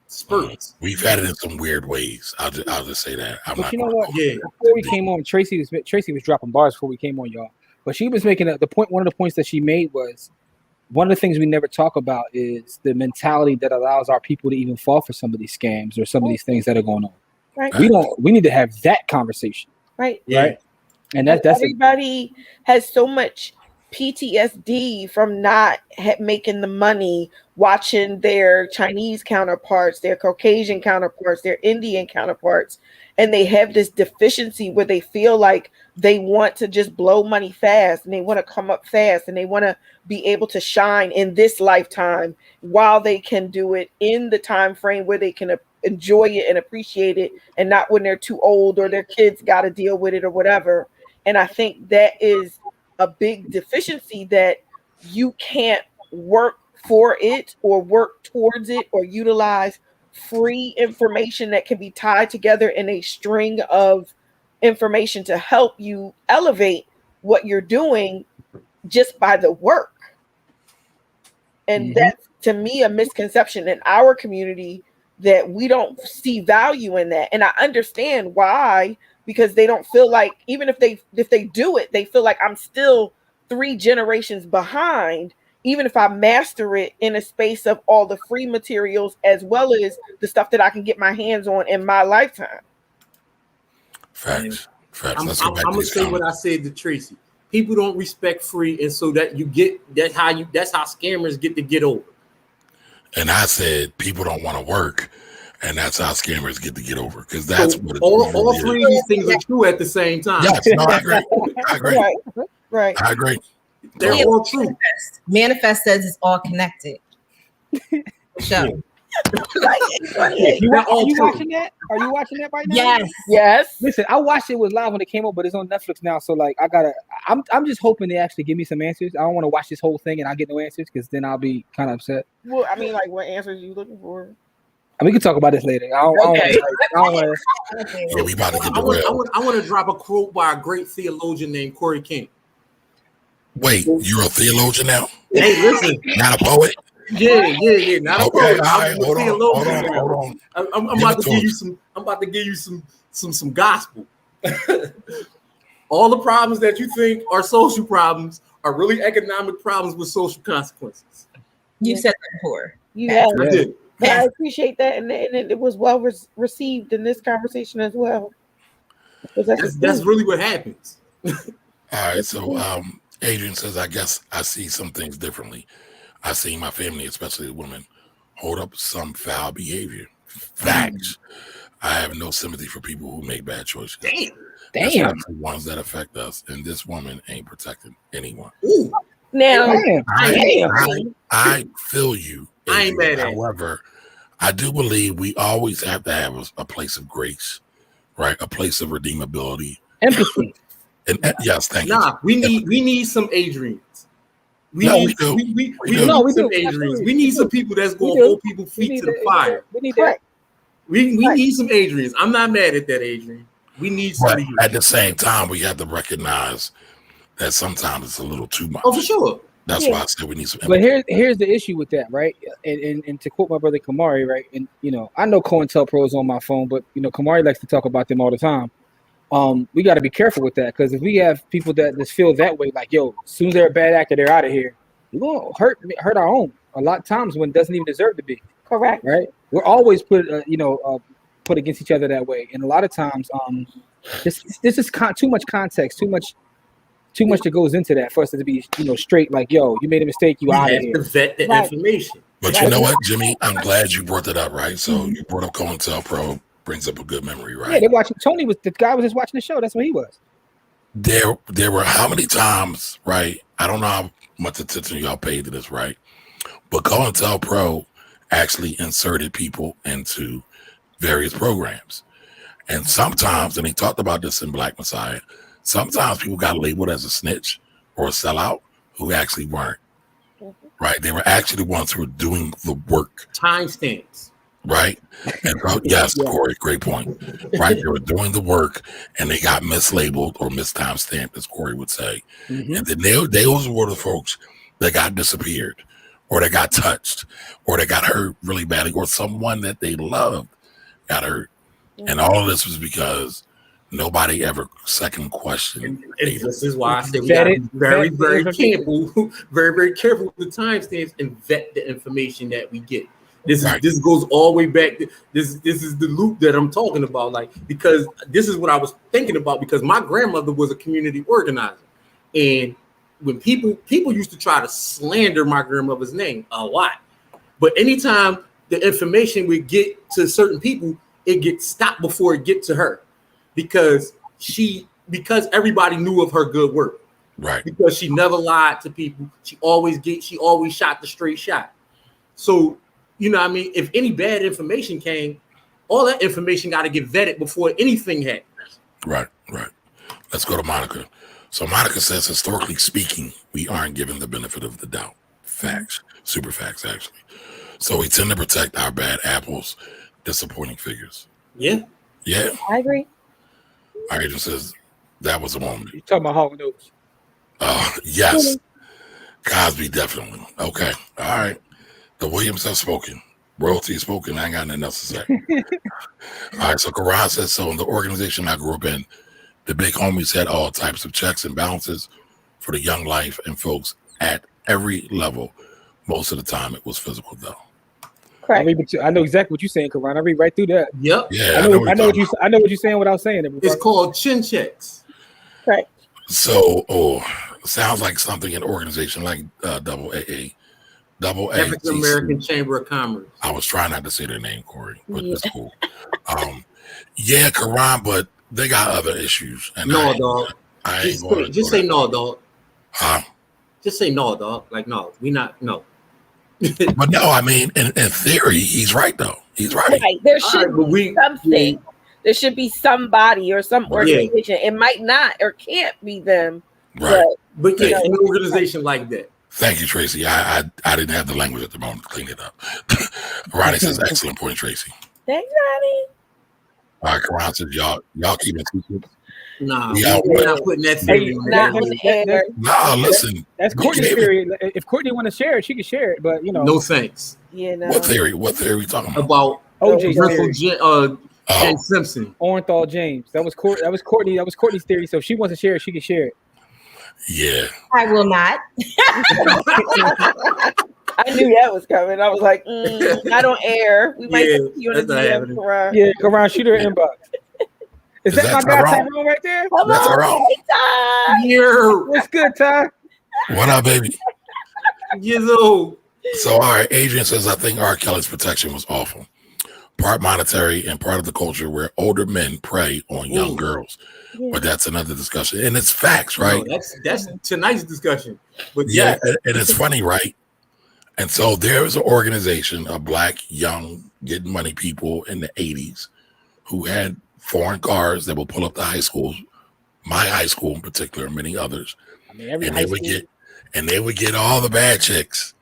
spurts. We've had it in some weird ways. I'll just say that. But you know what? Yeah. Before we came on, Tracy was dropping bars before we came on, y'all. But she was making the point. One of the points that she made was one of the things we never talk about is the mentality that allows our people to even fall for some of these scams or some of these things that are going on. Right. We need to have that conversation. Right. Yeah. Right. And that's everybody has so much PTSD from not making the money, watching their Chinese counterparts, their Caucasian counterparts, their Indian counterparts, and they have this deficiency where they feel like they want to just blow money fast and they want to come up fast and they want to be able to shine in this lifetime while they can do it in the time frame where they can enjoy it and appreciate it, and not when they're too old or their kids got to deal with it or whatever. And I think that is a big deficiency, that you can't work for it or work towards it or utilize free information that can be tied together in a string of information to help you elevate what you're doing just by the work. And that's, to me, a misconception in our community, that we don't see value in that. And I understand why, because they don't feel like, even if they do it, they feel like I'm still 3 generations behind, even if I master it in a space of all the free materials as well as the stuff that I can get my hands on in my lifetime. Facts. I'm gonna say what I said to Tracy. People don't respect free, and so that that's how scammers get over. And I said people don't want to work, and that's how scammers get over, because that's so what all 3 of these things are true at the same time. Yes, no, I agree. Right. I agree. They're all true. Manifest says it's all connected. Show. Are you watching that? Are you watching that right now? Yes. Listen, I watched it was live when it came out, but it's on Netflix now. So like, I'm just hoping they actually give me some answers. I don't want to watch this whole thing and I get no answers, because then I'll be kind of upset. Well, I mean, like, what answers are you looking for? I mean, we can talk about this later. I don't want to. Yeah, we about to get I derailed. want to drop a quote by a great theologian named Corey King. Wait, you're a theologian now? Hey, listen. Not a poet? Yeah. Not a poet. Right, I'm a theologian. Hold on. I'm about to give you some. I'm about to give you some gospel. All the problems that you think are social problems are really economic problems with social consequences. You said that before. I did. But I appreciate that, and it was well received in this conversation as well. That's really what happens. All right, so Adrian says, I guess I see some things differently. I see my family, especially the women, hold up some foul behavior. Facts. I have no sympathy for people who make bad choices. Damn. Especially ones that affect us, and this woman ain't protecting anyone. Ooh. Now, I feel you. I ain't mad at you. However, I do believe we always have to have a place of grace, right? A place of redeemability, empathy. And yes, thank you. We need some Adrians. We need some Adrians. We need some people that's going to hold people's feet to the fire. We need that. We need some Adrians. I'm not mad at that, Adrian. We need some. But at the same time, we have to recognize that sometimes it's a little too much. Oh, for sure. That's why I said we need some. But here's the issue with that, right? And to quote my brother Kamari, right? And I know COINTELPRO is on my phone, but Kamari likes to talk about them all the time. We got to be careful with that, because if we have people that just feel that way, like, yo, as soon as they're a bad actor, they're out of here. We're gonna hurt our own a lot of times when it doesn't even deserve to be. Correct. Right? We're always put against each other that way, and a lot of times, this is too much context, too much that goes into that for us to be straight, like, yo, you made a mistake, you out of here. To vet the information. But you know what, Jimmy? I'm glad you brought that up, right? So you brought up COINTELPRO, brings up a good memory, right? Yeah, they're watching. The guy was just watching the show. That's what he was. There were how many times, right? I don't know how much attention y'all paid to this, right? But COINTELPRO actually inserted people into various programs. And sometimes, and he talked about this in Black Messiah, sometimes people got labeled as a snitch or a sellout who actually weren't, right? They were actually the ones who were doing the work. Timestamps. Right? And yes, Corey, great point. Right? They were doing the work and they got mislabeled or mistimestamped, as Corey would say. Mm-hmm. And then those were the folks that got disappeared, or that got touched, or that got hurt really badly, or someone that they loved got hurt. Mm-hmm. And all of this was because nobody ever second questioned. And this is why I said we got to be very, very careful, very, very careful with the timestamps and vet the information that we get. This goes all the way back. This is the loop that I'm talking about, like, because this is what I was thinking about, because my grandmother was a community organizer, and when people used to try to slander my grandmother's name a lot, but anytime the information would get to certain people, it gets stopped before it get to her, because everybody knew of her good work, Right. because she never lied to people. She always shot the straight shot. So, you know what I mean? If any bad information came, all that information got to get vetted before anything happens. Right. Let's go to Monica. So Monica says, historically speaking, we aren't given the benefit of the doubt. Facts. Super facts, actually. So we tend to protect our bad apples, disappointing figures. Yeah. I agree. Our agent says that was a moment. You talking about Hall Notes? Yes. Cosby, definitely. Okay. All right. The Williams have spoken. Royalty has spoken. I ain't got nothing else to say. All right. So Karan says, so in the organization I grew up in, the big homies had all types of checks and balances for the young life and folks at every level. Most of the time, it was physical, though. Correct. I know exactly what you're saying, Karan. I read right through that. Yep. Yeah, I know what you're saying without saying it. It's called chin checks. Correct. So, sounds like something in an organization like Double AA. Double A. African American Chamber of Commerce. I was trying not to say their name, Corey, but it's cool. Yeah, Karan, but they got other issues. And No, dog. I ain't just say no, dog. Huh? Just say no, dog. Like, no, we not, no. But no, I mean, in theory, he's right, though. He's right. Right. There should be something. There should be somebody or some organization. It might not or can't be them. Right. But yeah, an organization like that. Thank you, Tracy. I didn't have the language at the moment to clean it up. Ronnie says, excellent point, Tracy. Thanks, Ronnie. All right, Karan says, y'all keep it secret. Nah, we're not putting that theory on there. Nah, listen. That's Courtney's theory. If Courtney want to share it, she can share it. But no thanks. You know. What theory are we talking about? OJ Jen Simpson. Orenthal James. That was Courtney. That was Courtney's theory. So if she wants to share it, she can share it. Yeah. I will not. I knew that was coming. I was like, not on air. We might see you in the DM, Karan. Yeah, Karan, shoot her inbox. Is that my guy Tyrone right there? That's Tyrone. Yeah. What's good, Ty? What up, baby? Years old. So, all right, Adrian says, I think R. Kelly's protection was awful. Part monetary and part of the culture where older men prey on young girls. But that's another discussion. And it's facts, right? No, that's tonight's discussion. But yeah, and it's funny, right? And so there was an organization of black, young, getting money people in the 80s who had foreign cars that would pull up to high schools, my high school in particular, and many others. I mean, they would get all the bad chicks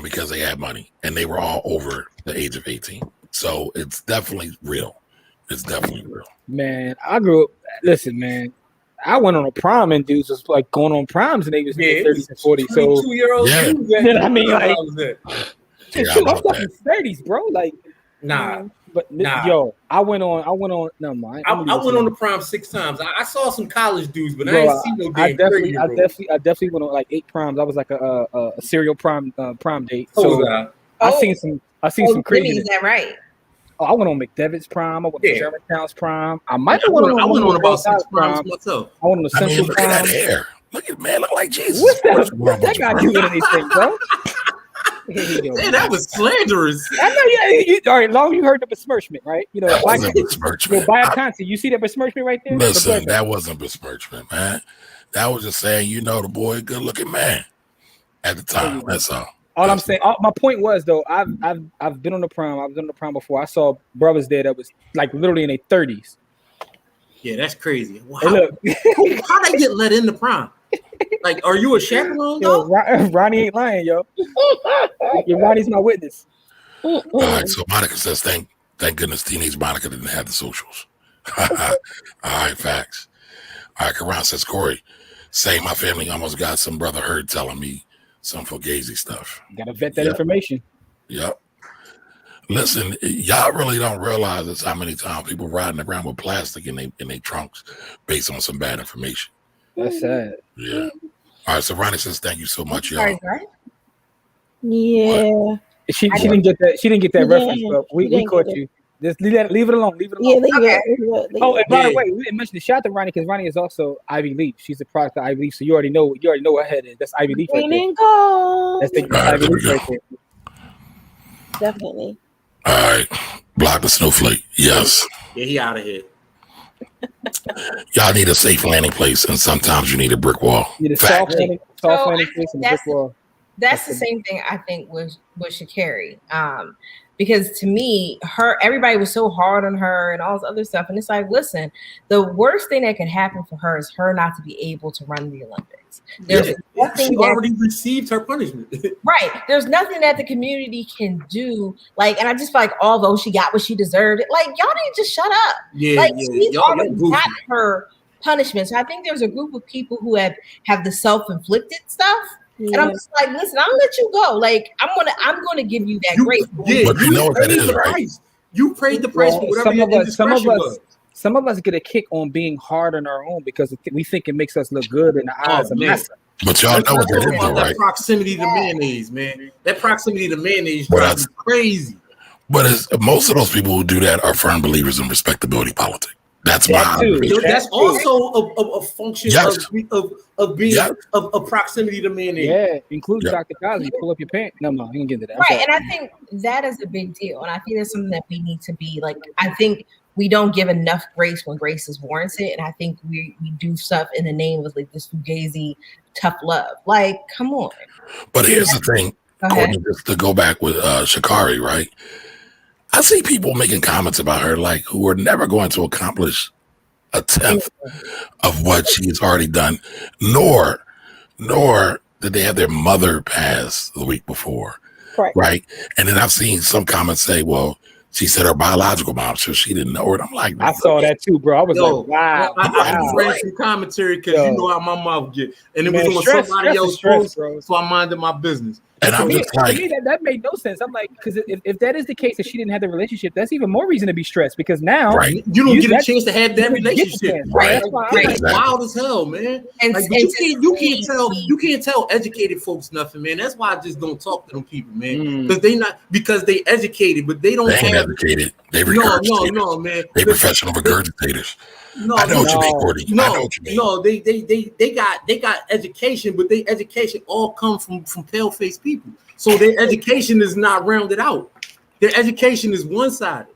because they had money and they were all over the age of 18. So it's definitely real. It's definitely real. Man, I grew up. Listen, man, I went on a prom and dudes was like going on proms and they was in their 30s and 40s. So 22-year-olds. Yeah. I mean, like, I'm talking 30s, bro. Like, yo, I went on. No, man, I went on the prom 6 times. I saw some college dudes, but I didn't see no damn. I definitely went on like 8 proms. I was like a serial prom date. So I seen some crazy. Is that right? Oh, I went on McDevitt's prom. I went on Germantown's prom. I went on about 6 proms myself. I went on the Central look prom. at that hair. Look like Jesus. What's that got you in anything, bro? Man, that was slanderous. I know, all right, long you heard the besmirchment, right? You know, that wasn't besmirchment. You see that besmirchment right there? Listen, that wasn't besmirchment, man. That was just saying, the boy, good looking man at the time. That's all. All I'm saying, my point was though, I've been on the prom. I've been on the prom before. I saw brothers there that was like literally in their 30s. Yeah, that's crazy. Wow. Hey, How they get let in the prom? Like, are you a chaperone? Yo, Ronnie ain't lying, yo. Ronnie's my witness. All right, so Monica says, thank goodness teenage Monica didn't have the socials. All right, facts. All right, Karan says, Corey, say my family almost got some brother heard telling me some fugazi stuff. Gotta vet that information. Yep. Listen, y'all really don't realize this how many times people riding around with plastic in their trunks based on some bad information. That's sad. Yeah. All right, so Ronnie says, thank you so much, y'all. Yeah. She didn't get that. She didn't get that reference, but we caught you. Just leave it alone. Leave it Yeah, alone. leave Okay. it. Oh, and by the Yeah. way, we didn't mention the shout out to Ronnie because Ronnie is also Ivy Leaf. She's a product of Ivy Leaf, so you already know what her head is. That's Ivy Leaf right Green there. and gold. That's All right, Ivy there we Leaf go. right there. Definitely. All right, block the snowflake. Yes, Yeah, he out of here. y'all need a safe landing place, and sometimes you need a brick wall. You the Fact. soft landing So, I place think and the brick wall. That's the same thing I think with Sha'Carri. Because to me, everybody was so hard on her and all this other stuff. And it's like, listen, the worst thing that could happen for her is her not to be able to run the Olympics. There's nothing She already received her punishment. right. There's nothing that the community can do. Like, and I just feel like although she got what she deserved, like y'all need to just shut up. Yeah, Like yeah. she's Y'all already goofy. got her punishment. So I think there's a group of people who have the self-inflicted stuff. Yeah. And I'm just like, listen, I'll let you go. Like, I'm gonna give you that grace. Yeah, But you know what that paid is, the right? price. You paid the price for whatever your indiscretion was. Some of us get a kick on being hard on our own because we think it makes us look good in the eyes of man. massa. But y'all know what that is, though, that right? proximity to mayonnaise, man. That proximity to mayonnaise But drives me crazy. But most of those people who do that are firm believers in respectability politics. That's my That too. observation. That's also a function Yes. of being Yes. of proximity to mayonnaise. Yeah, includes Yeah. Dr. Cosby. Pull up your pants. No, you can get into that. I'm Right. sorry. And I think that is a big deal. And I think that's something that we need to be like, I think we don't give enough grace when grace is warranted. And I think we do stuff in the name of like this fugazi tough love. Like, come on. But here's the thing, Go ahead. Courtney, just to go back with Sha'Carri, right? I see people making comments about her like who are never going to accomplish a tenth of what she's already done, nor did they have their mother pass the week before, right? And then I've seen some comments say, well, she said her biological mom, so she didn't know it. I'm like, I saw that too, bro. I was like, wow. I ran some commentary because you know how my mouth get, and it was on somebody else's post, bro. so I minded my business. And I'm just To like, me, that made no sense. I'm like, because if that is the case, that she didn't have the relationship, that's even more reason to be stressed. Because now, right, you don't get a chance to have that you don't get the relationship. chance. Right. That's why I'm It's like, Exactly. wild as hell, man. And- Like, and you can't tell educated folks nothing, man. That's why I just don't talk to them people, man. Mm. Because they educated, but they don't they ain't have educated. They regurgitators. no, man. They professional regurgitators. No, I know what you mean, no. Courtney. I know what you mean. No, they got education, but their education all come from pale faced people. So their education is not rounded out. Their education is one sided.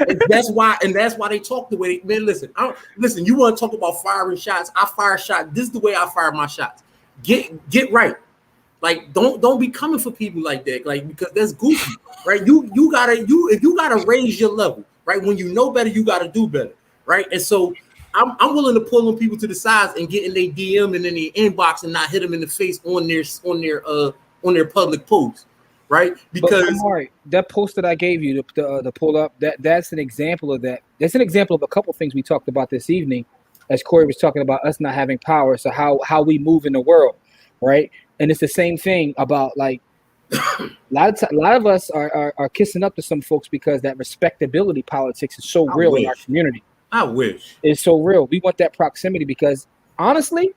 And that's why they talk the way they, man. Listen. You want to talk about firing shots? I fire shots. This is the way I fire my shots. Get right. Like don't be coming for people like that. Like because that's goofy, right? If you gotta raise your level, right? When you know better, you gotta do better, right? And so I'm willing to pull them people to the sides and get in their DM and in their inbox and not hit them in the face on their public post, right? Because Amari, that post that I gave you to pull up, that's an example of that. That's an example of a couple things we talked about this evening, as Corey was talking about us not having power. So how we move in the world, right? And it's the same thing about like a lot of us are kissing up to some folks because that respectability politics is so real in our community. I wish It's so real. We want that proximity because honestly,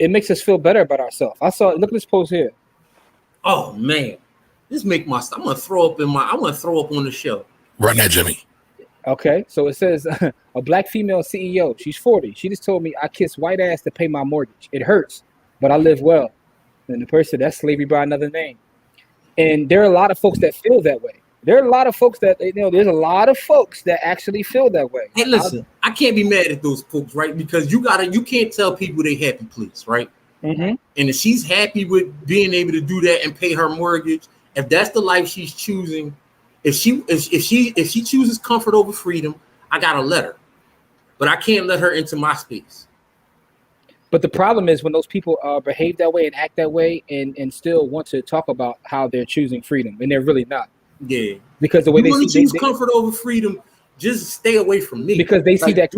it makes us feel better about ourselves. Look at this post here. oh man, this make my I'm gonna throw up on the show. Run that, Jimmy. Okay, so it says a black female CEO. She's 40. She just told me I kiss white ass to pay my mortgage. It hurts, but I live well. And the person, that's slavery by another name. And there are a lot of folks that feel that way. There are a lot of folks that there's a lot of folks that actually feel that way. Hey, listen, I can't be mad at those folks, right? Because you can't tell people they happy, please, right? Mm-hmm. And if she's happy with being able to do that and pay her mortgage, if that's the life she's choosing, if she chooses comfort over freedom, I gotta let her. But I can't let her into my space. But the problem is when those people behave that way and act that way and still want to talk about how they're choosing freedom and they're really not. Yeah. Because the way you they choose comfort over freedom, just stay away from me. Because they see like,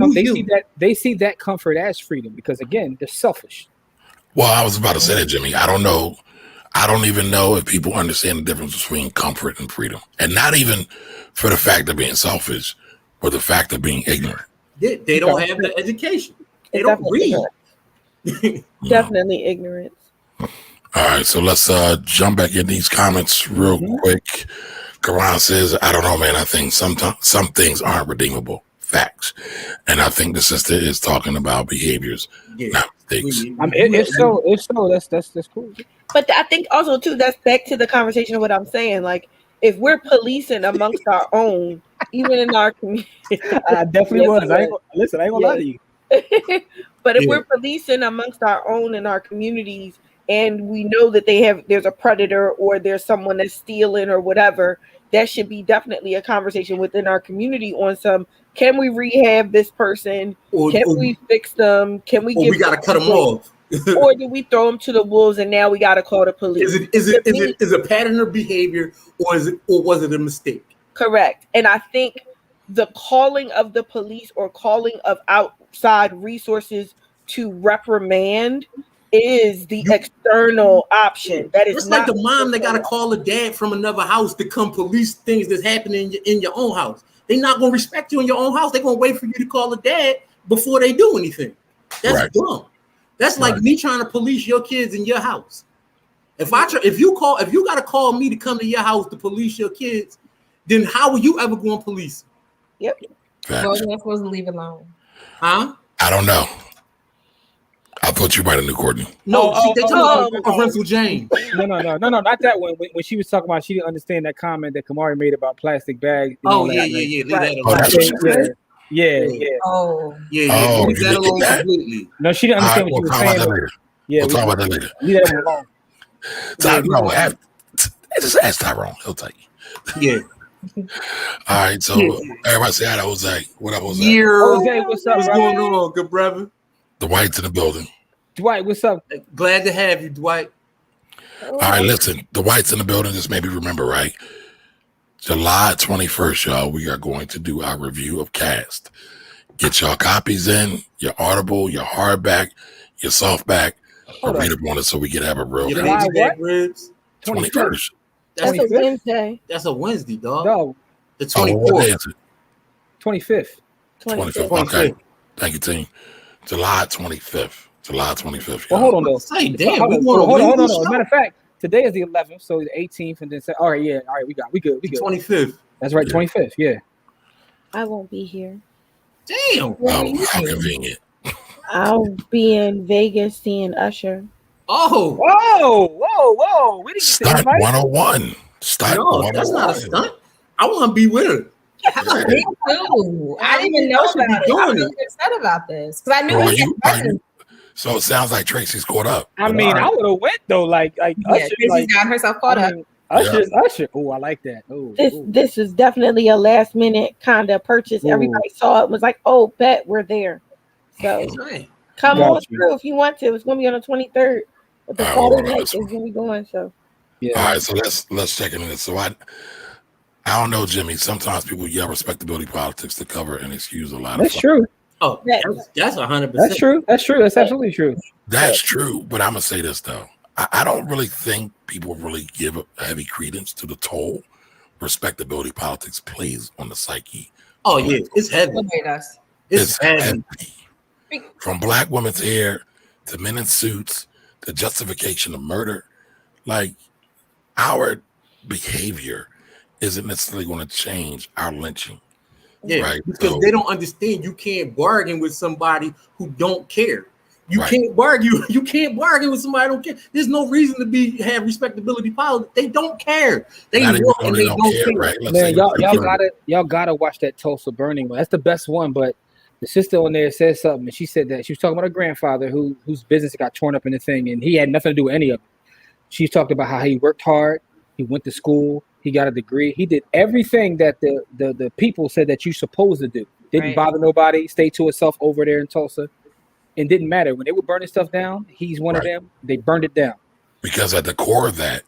they see that comfort as freedom. Because again, they're selfish. Well, I was about to say that, Jimmy. I don't know. I don't even know if people understand the difference between comfort and freedom. And not even for the fact of being selfish, but the fact of being ignorant. They don't have the education. They don't read. Definitely ignorance. All right, so let's jump back in these comments real quick. Quran says, I don't know, man. I think sometimes some things aren't redeemable. Facts. And I think the sister is talking about behaviors, not mistakes. I mean, if so, that's cool. But I think also too that's back to the conversation of what I'm saying. Like if we're policing amongst our own, even in our community, I definitely was. I ain't gonna lie to you. But if we're policing amongst our own in our communities, and we know that there's a predator or there's someone that's stealing or whatever, that should be definitely a conversation within our community on some. Can we rehab this person? Can we fix them? Can we? We gotta cut them off. Or do we throw them to the wolves and now we got to call the police? Is it a pattern of behavior or was it a mistake? Correct. And I think the calling of the police or calling of outside resources to reprimand is the external option. That is it's like the mom that got to call the dad from another house to come police things that's happening in your own house. They're not going to respect you in your own house. They're going to wait for you to call the dad before they do anything. That's dumb. That's like me trying to police your kids in your house. If you got to call me to come to your house to police your kids, then how are you ever going to police? Yep. Well, you're not supposed to leave it alone. Huh? I don't know. I thought you might have knew Courtney. No, they talking about Rental James. No, not that one. When she was talking about, she didn't understand that comment that Kamari made about plastic bags. Yeah. Right. That's what she said. Yeah. Oh, you leave that didn't alone get that? completely. No, she didn't understand what she was saying. We'll talk about that later. Leave that one alone. Just ask Tyrone. He'll tell you. Yeah. All right, so everybody say hi to Jose. What up, Jose? Jose, what's up? What's going on, good brother? The White's in the building. Dwight, what's up? Glad to have you, Dwight. All right, listen. The White's in the building. Just maybe remember, right? July 21st, y'all, we are going to do our review of Cast. Get y'all copies in, your Audible, your hardback, your softback. Read up on it so we can have a real July what? 21st. That's a Wednesday. That's a Wednesday, dog. No. The 24th. What day is it? 25th. 25th. Okay. Thank you, team. July 25th. July 25th. Well, hold on, though. Say, damn, hold on. As a matter of fact, today is the 11th, so the 18th, and then all right, we good. 25th. That's right, 25th. Yeah. I won't be here. Damn. Oh, how convenient. I'll be in Vegas seeing Usher. Oh. Whoa. We didn't get Stunt 101. Stunt No, 101. that's not a stunt. I want to be with her. Me too. I didn't even know about it. I'm really upset about this because I knew he had So it sounds like Tracy's caught up. I mean, I would have went though. Like Usher, Tracy's got herself caught up. Usher. Oh, I like that. This is definitely a last minute kind of purchase. Everybody saw it and was like, "Oh, bet we're there." So come on through if you want to. It's gonna be on the 23rd. But the Saturday night is gonna be going. So all right, so let's check into this. So I don't know, Jimmy. Sometimes people yell respectability politics to cover and excuse a lot of. That's true. Oh, that's 100%. That's true. That's absolutely true. That's true. But I'm gonna say this though. I don't really think people really give a heavy credence to the toll respectability politics plays on the psyche. Oh yeah, it's heavy. It's heavy. From black women's hair to men in suits, the justification of murder, like our behavior isn't necessarily going to change our lynching. Yeah, right? Because they don't understand you can't bargain with somebody who don't care. You can't bargain. You can't bargain with somebody who don't care. There's no reason to have respectability politics. They don't care. They don't care. Right? Man, y'all gotta watch that Tulsa burning one. That's the best one. But the sister on there said something, and she said that she was talking about her grandfather whose business got torn up in the thing, and he had nothing to do with any of it. She talked about how he worked hard, he went to school, he got a degree, he did everything that the people said that you're supposed to do. Didn't bother nobody, stayed to himself over there in Tulsa. It didn't matter. When they were burning stuff down, he's one of them. They burned it down. Because at the core of that,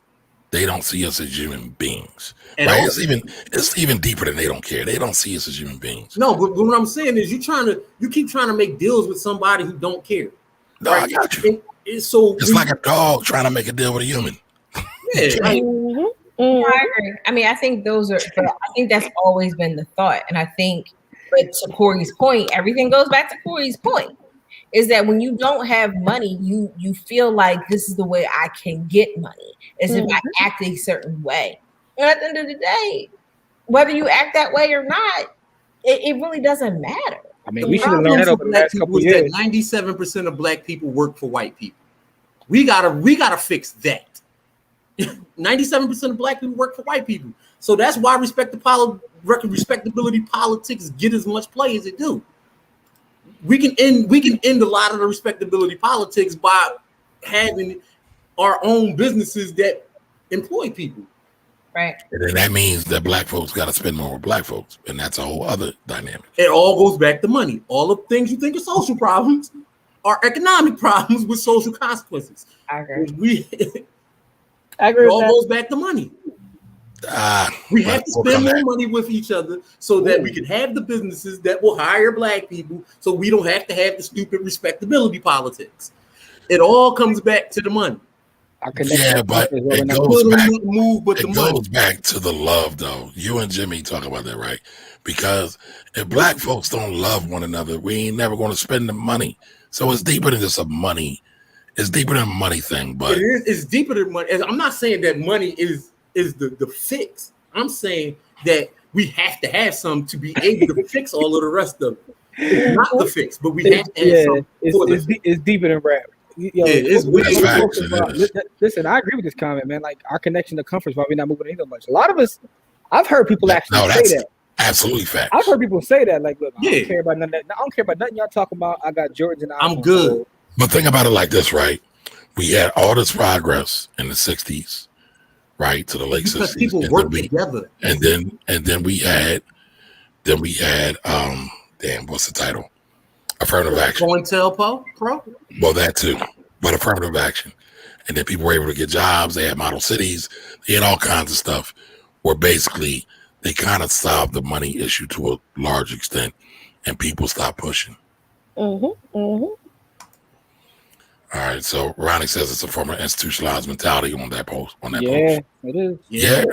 they don't see us as human beings. And right? It's even deeper than they don't care. They don't see us as human beings. No, but what I'm saying is you keep trying to make deals with somebody who don't care. No, right? I got you. It's like a dog trying to make a deal with a human. Yeah. I agree. I mean, I think that's always been the thought. And I think, but to Corey's point, everything goes back to Corey's point. Is that when you don't have money, you feel like this is the way I can get money, as if I act a certain way. And at the end of the day, whether you act that way or not, it really doesn't matter. I mean, we should have learned that over the last couple of years. 97% of black people work for white people. We gotta fix that. 97% of black people work for white people. So that's why respectability politics get as much play as it do. We can end a lot of the respectability politics by having our own businesses that employ people. Right. And then that means that black folks got to spend more with black folks, and that's a whole other dynamic. It all goes back to money. All of the things you think are social problems are economic problems with social consequences. I agree. I agree. It all goes back to money. We have to spend more money with each other so that we can have the businesses that will hire black people, so we don't have to have the stupid respectability politics. It all comes back to the money. Yeah, but it goes back to the love, though. You and Jimmy talk about that, right? Because if black folks don't love one another, we ain't never going to spend the money. So it's deeper than just a money. It's deeper than a money thing, but it's deeper than money. I'm not saying that money is the fix. I'm saying that we have to have some to be able to fix all of the rest of it. It's not the fix, but we have to have some. It's deeper than rap. Yo, listen, I agree with this comment, man. Like our connection to comfort is why we're not moving either much. A lot of us, I've heard people actually say that. Absolutely fact. I've heard people say that. Like, look, I don't care about nothing. I don't care about nothing y'all talking about. I got Jordans and I'm good. But think about it like this, right? We had all this progress in the 60s, right, to the late 60s. People work together. And then we had damn, what's the title? Affirmative action. Pro? Well, that too, but affirmative action. And then people were able to get jobs. They had model cities. They had all kinds of stuff where basically they kind of solved the money issue to a large extent, and people stopped pushing. All right, so Ronnie says it's a form of institutionalized mentality on that post. Yeah, it is. Yeah.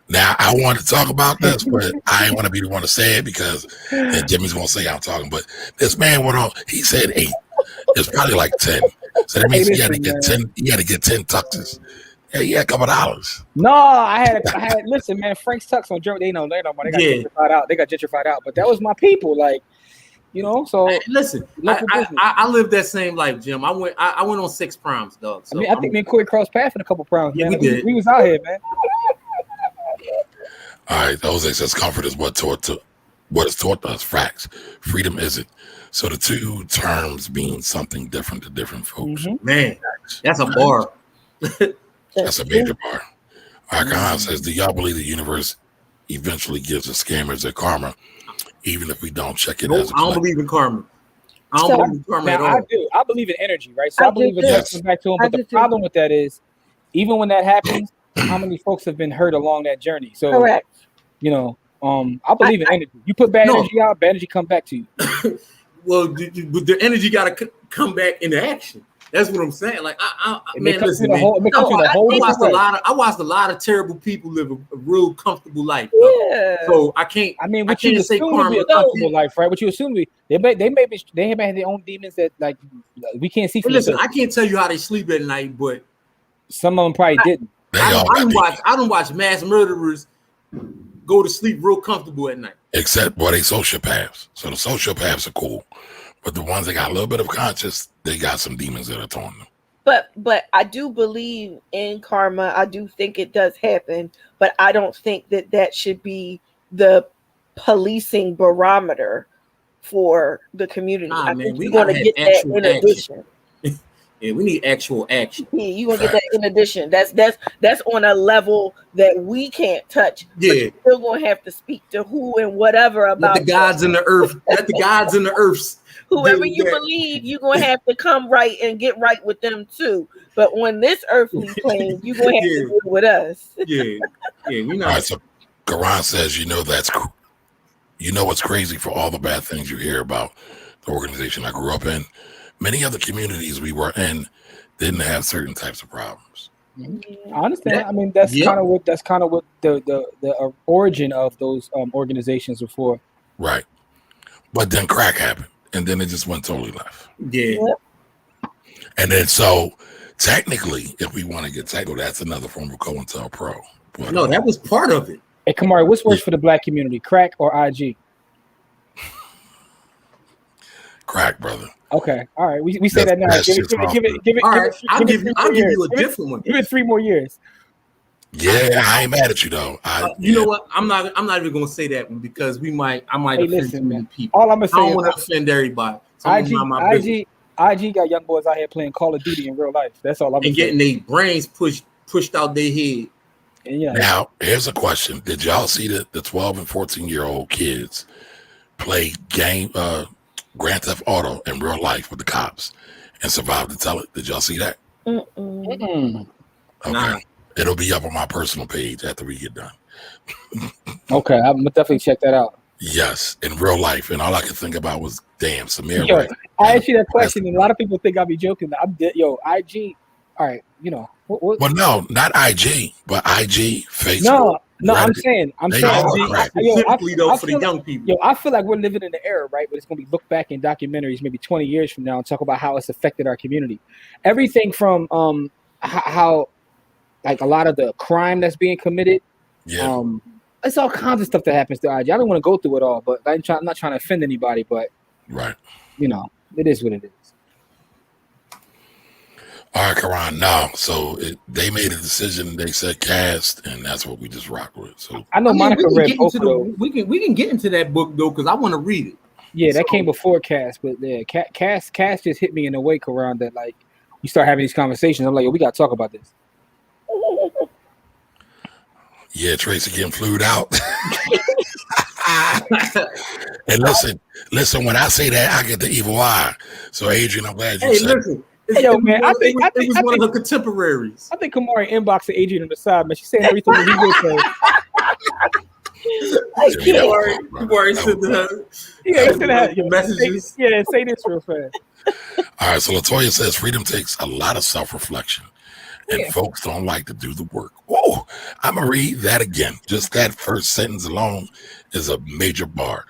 Now, I want to talk about this, but I ain't want to be the one to say it because then Jimmy's going to say I'm talking. But this man went on, he said 8. It's probably like 10. So that means he had to get 10. He had to get 10 tuxes. Yeah, he had a couple $. No, I had listen, man, Frank's Tux on Joe, they know money. They got gentrified out. They got gentrified out. But that was my people, like, you know. So hey, listen, I lived that same life, Jim. I went on 6 proms, dog. So I think me and Corey crossed paths in a couple proms. Yeah, man. we did. We was out here, man. All right, Jose says comfort is what is taught to us. Facts. Freedom isn't. So the two terms mean something different to different folks. Man, that's a bar. That's a major bar. All right, Khan says, do y'all believe the universe eventually gives the scammers their karma, even if we don't check it as a I don't believe in karma. I don't believe in karma at all. I do. I believe in energy, right? So I believe it does come back to them. But the problem with that is, even when that happens, how many folks have been hurt along that journey? So, correct. You know, I believe in energy. You put bad energy out, bad energy come back to you. Well, the energy got to come back into action. That's what I'm saying. Like, man, listen, man. I watched a lot of terrible people live a real comfortable life. Yeah. So I can't. I mean, what you assume to be a comfortable life, right? What you assume to be, they may have their own demons that like we can't see. Listen, I can't tell you how they sleep at night, but some of them probably didn't. I don't watch mass murderers go to sleep real comfortable at night. Except they sociopaths. So the sociopaths are cool. But the ones that got a little bit of conscience, they got some demons that are throwing them. But I do believe in karma. I do think it does happen. But I don't think that should be the policing barometer for the community. I think you're going to get that in addition. Yeah, we need actual action. Yeah, you're gonna get that in addition. That's on a level that we can't touch. Yeah, but you're still gonna have to speak to who and whatever about the gods in the earth. Let the gods in the earths. Whoever you believe, you're gonna have to come right and get right with them too. But on this earthly plane, you're gonna have to deal with us. Yeah, we know. All right, so Quran says, you know what's crazy for all the bad things you hear about the organization I grew up in. Many other communities we were in didn't have certain types of problems. I understand. I mean, that's kind of what the origin of those organizations were for. Right. But then crack happened, and then it just went totally left. Yeah. And then so technically, if we want to get technical, that's another form of COINTELPRO, But, No, that was part of it. Hey, Kamari, what's worse for the black community, crack or IG? crack, brother. Okay, all right. We say That's- that now. that's Give just it. All right, I'll give three you more years. a different one. Give it 3 more years. Yeah, I ain't mad at you though. You know what? I'm not even gonna say that one because I might Hey, offend listen, too many man. people. All I'm gonna I say don't is want to offend everybody. So I'm gonna mind my business. IG got young boys out here playing Call of Duty in real life. That's all I'm And getting their brains pushed out their head. And yeah, Now, here's a question. Did y'all see the 12 and 14-year-old kids play Grand Theft Auto in real life with the cops and survive to tell it? Did y'all see that? Mm-mm. Okay. Nah. It'll be up on my personal page after we get done. Okay, I'm gonna definitely check that out. Yes, in real life. And all I could think about was, damn, Samir. Yo, Right. I asked you that question, and a lot of people think I'll be joking. IG. All right, what? Well, no, not IG, but IG, Facebook. No, I'm Reddit. saying, They all crack. Specifically though for the feel young people. Yo, I feel like we're living in the era, right? But it's gonna be looked back in documentaries maybe 20 years from now and talk about how it's affected our community. Everything from how like a lot of the crime that's being committed. Yeah. It's all kinds of stuff that happens to IG. I don't want to go through it all, but I'm not trying to offend anybody, but Right. It is what it is. All right, Karan. No, so they made a decision. They said cast, and that's what we just rock with. So I know Monica read both of those. We can get into that book though because I want to read it. Yeah, that came before Cast, but yeah, Cast just hit me in a way, Karan, that like you start having these conversations. I'm like, yo, we gotta talk about this. yeah, Tracy getting flued out. And listen. When I say that, I get the evil eye. So, Adrian, I'm glad you said. Listen. Yo, man, I think it was one of her contemporaries. I think Kamari inboxed Adrian on the side, man. She's saying everything that he would say. Kamari sent her. Yeah, he said messages. Say this real fast. All right, so Latoya says freedom takes a lot of self-reflection, and folks don't like to do the work. Whoa, I'm gonna read that again. Just that first sentence alone is a major bar.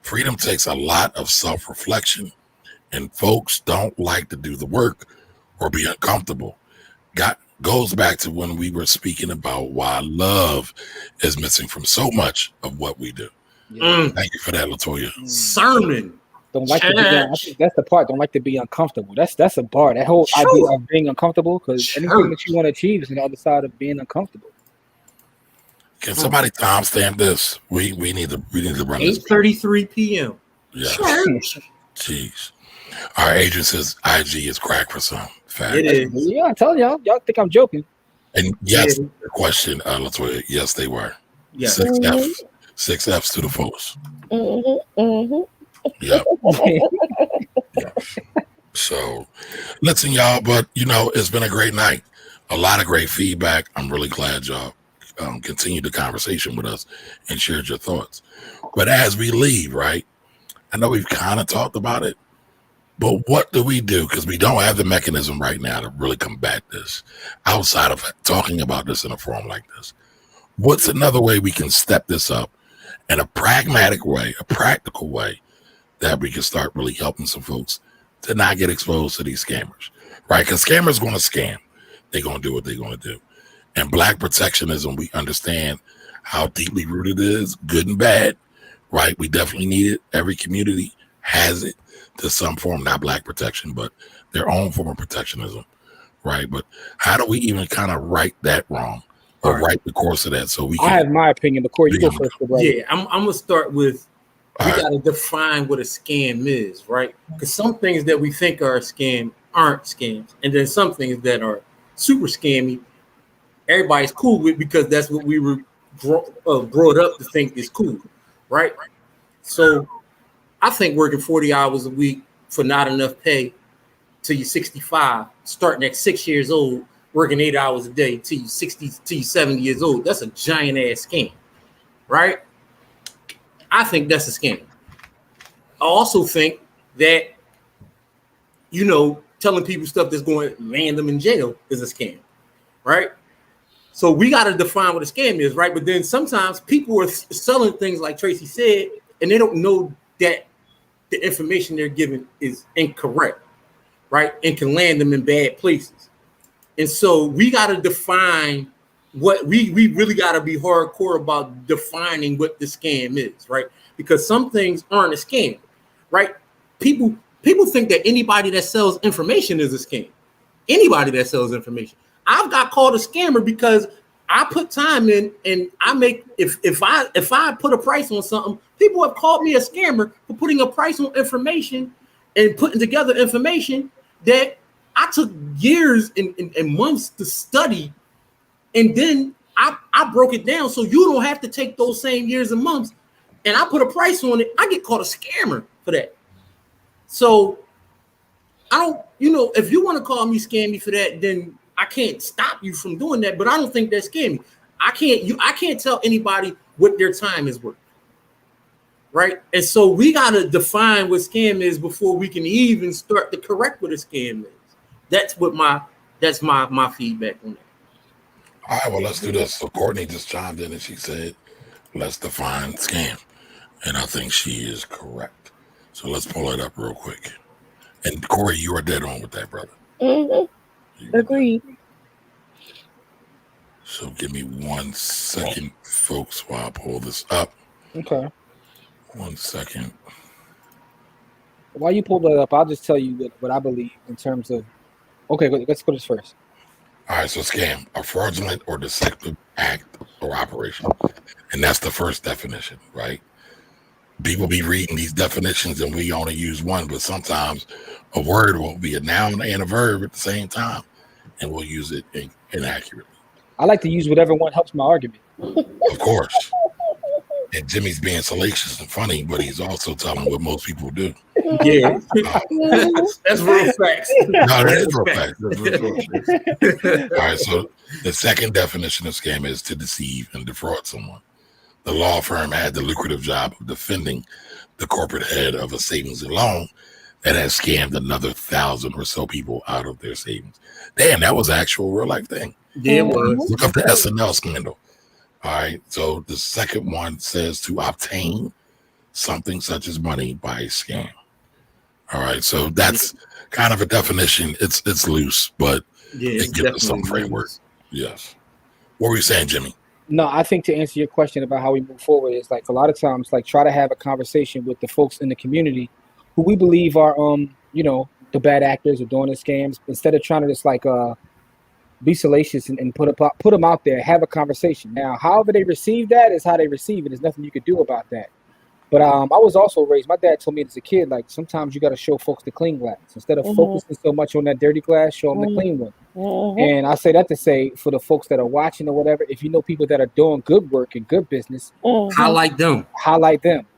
Freedom takes a lot of self-reflection, and folks don't like to do the work or be uncomfortable. Goes back to when we were speaking about why love is missing from so much of what we do. Thank you for that, Latoya. Sermon. Don't like to be. I think that's the part. Don't like to be uncomfortable. That's a bar. That whole idea of being uncomfortable, because anything that you want to achieve is on the other side of being uncomfortable. Can somebody timestamp this? We need to run this. 8:33 p.m. Yeah. Jeez. Our agent says IG is crack for some. Fact. It is. Yeah, I told y'all. Y'all think I'm joking. And yes, the question, Latoya, yes, they were. Yeah. 6 F's to the fullest. Yeah. So, listen, y'all, but it's been a great night. A lot of great feedback. I'm really glad y'all continued the conversation with us and shared your thoughts. But as we leave, right, I know we've kind of talked about it, but what do we do? Because we don't have the mechanism right now to really combat this outside of talking about this in a forum like this. What's another way we can step this up in a pragmatic way, a practical way, that we can start really helping some folks to not get exposed to these scammers, right? Because scammers going to scam. They're going to do what they're going to do. And Black protectionism, we understand how deeply rooted it is, good and bad, right? We definitely need it. Every community has it to some form, not Black protection, but their own form of protectionism, right? But how do we even kind of right that wrong or right the course of that so we can... I have my opinion, but Corey, you go first. Yeah, I'm going to start with, we got to define what a scam is, right? Because some things that we think are a scam aren't scams. And then some things that are super scammy, everybody's cool with because that's what we were brought up to think is cool, right? So I think working 40 hours a week for not enough pay till you're 65, starting at 6 years old, working 8 hours a day till you're 60, till you're 70 years old, that's a giant ass scam, right? I think that's a scam. I also think that, telling people stuff that's going to land them in jail is a scam, right? So we got to define what a scam is, right? But then sometimes people are selling things like Tracy said, and they don't know that the information they're giving is incorrect, right? And can land them in bad places. And so we got to define what we really got to be hardcore about defining what the scam is, right? Because some things aren't a scam, right? People think that anybody that sells information is a scam. Anybody that sells information. I've got called a scammer because I put time in and I make if I put a price on something, people have called me a scammer for putting a price on information and putting together information that I took years and months to study, and then I broke it down so you don't have to take those same years and months, and I put a price on it. I get called a scammer for that. So I don't, if you want to call me scammy for that, then I can't stop you from doing that. But I don't think that's scammy. I can't tell anybody what their time is worth, right? And so we gotta define what scam is before we can even start to correct what a scam is. That's my feedback on that. All right, well, let's do this. So Courtney just chimed in and she said, let's define scam. And I think she is correct. So let's pull it up real quick. And Corey, you are dead on with that, brother. Agreed. So give me 1 second, folks, while I pull this up. Okay. 1 second. While you pull that up, I'll just tell you what I believe in terms of. Okay, let's go this first. All right, so scam, a fraudulent or deceptive act or operation. And that's the first definition, right? People be reading these definitions and we only use one, but sometimes a word will be a noun and a verb at the same time, and we'll use it inaccurately. I like to use whatever one helps my argument. Of course. And Jimmy's being salacious and funny, but he's also telling what most people do. Yeah, that's real facts. No, that is real facts. That's real facts. All right, so the second definition of scam is to deceive and defraud someone. The law firm had the lucrative job of defending the corporate head of a savings and loan that has scammed another 1,000 or so people out of their savings. Damn, that was an actual real life thing. Yeah, it was. Look up the SNL scandal. All right, so the second one says to obtain something such as money by a scam. All right, so that's kind of a definition. It's loose, but it gives us some framework. Yes. What were you saying, Jimmy? No, I think to answer your question about how we move forward is like a lot of times, like try to have a conversation with the folks in the community who we believe are, the bad actors or doing the scams, instead of trying to just like be salacious and put them out there, have a conversation. Now, however they receive that is how they receive it. There's nothing you could do about that. But I was also raised, my dad told me as a kid, like sometimes you got to show folks the clean glass. Instead of focusing so much on that dirty glass, show them the clean one. And I say that to say for the folks that are watching or whatever, if you know people that are doing good work and good business, highlight them.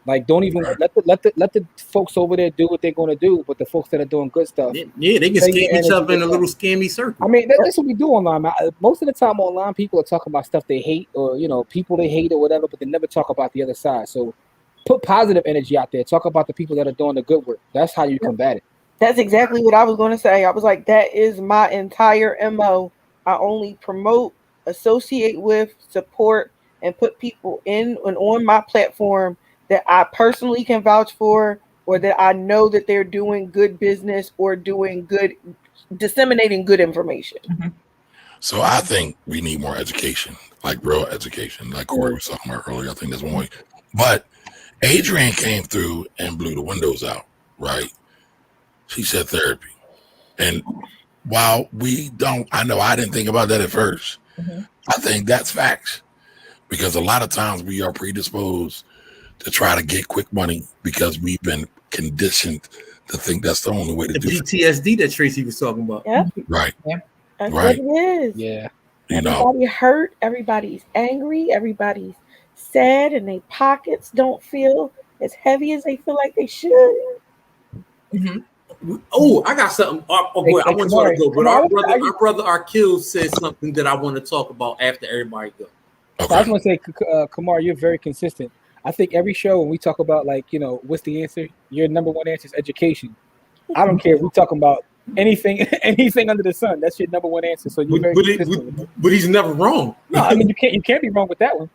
Like don't even let the folks over there do what they're going to do, but the folks that are doing good stuff, yeah, they can scam each other in a little scammy circle. I mean, that's what we do online. Most of the time online, people are talking about stuff they hate or people they hate or whatever, but they never talk about the other side. So put positive energy out there. Talk about the people that are doing the good work. That's how you combat it. That's exactly what I was going to say. I was like, that is my entire MO. I only promote, associate with, support, and put people in and on my platform that I personally can vouch for, or that I know that they're doing good business or disseminating good information. So I think we need more education, like real education, like Corey was talking about earlier. I think that's one way. But Adrienne came through and blew the windows out, right? She said therapy. And while I know I didn't think about that at first. I think that's facts, because a lot of times we are predisposed to try to get quick money because we've been conditioned to think that's the only way to do it. PTSD that Tracy was talking about. Yeah. Right. Yeah. That's Right. what it is. Yeah. Everybody hurt. Everybody's angry. Everybody's sad, and their pockets don't feel as heavy as they feel like they should. Oh, I got something. I want y'all to go, but our brother Arkil said something that I want to talk about after everybody goes. Okay. So I was going to say, Kamar, you're very consistent. I think every show when we talk about what's the answer, your number one answer is education. I don't care if we're talking about anything under the sun. That's your number one answer. So you're very consistent. But he's never wrong. No, I mean you can't be wrong with that one.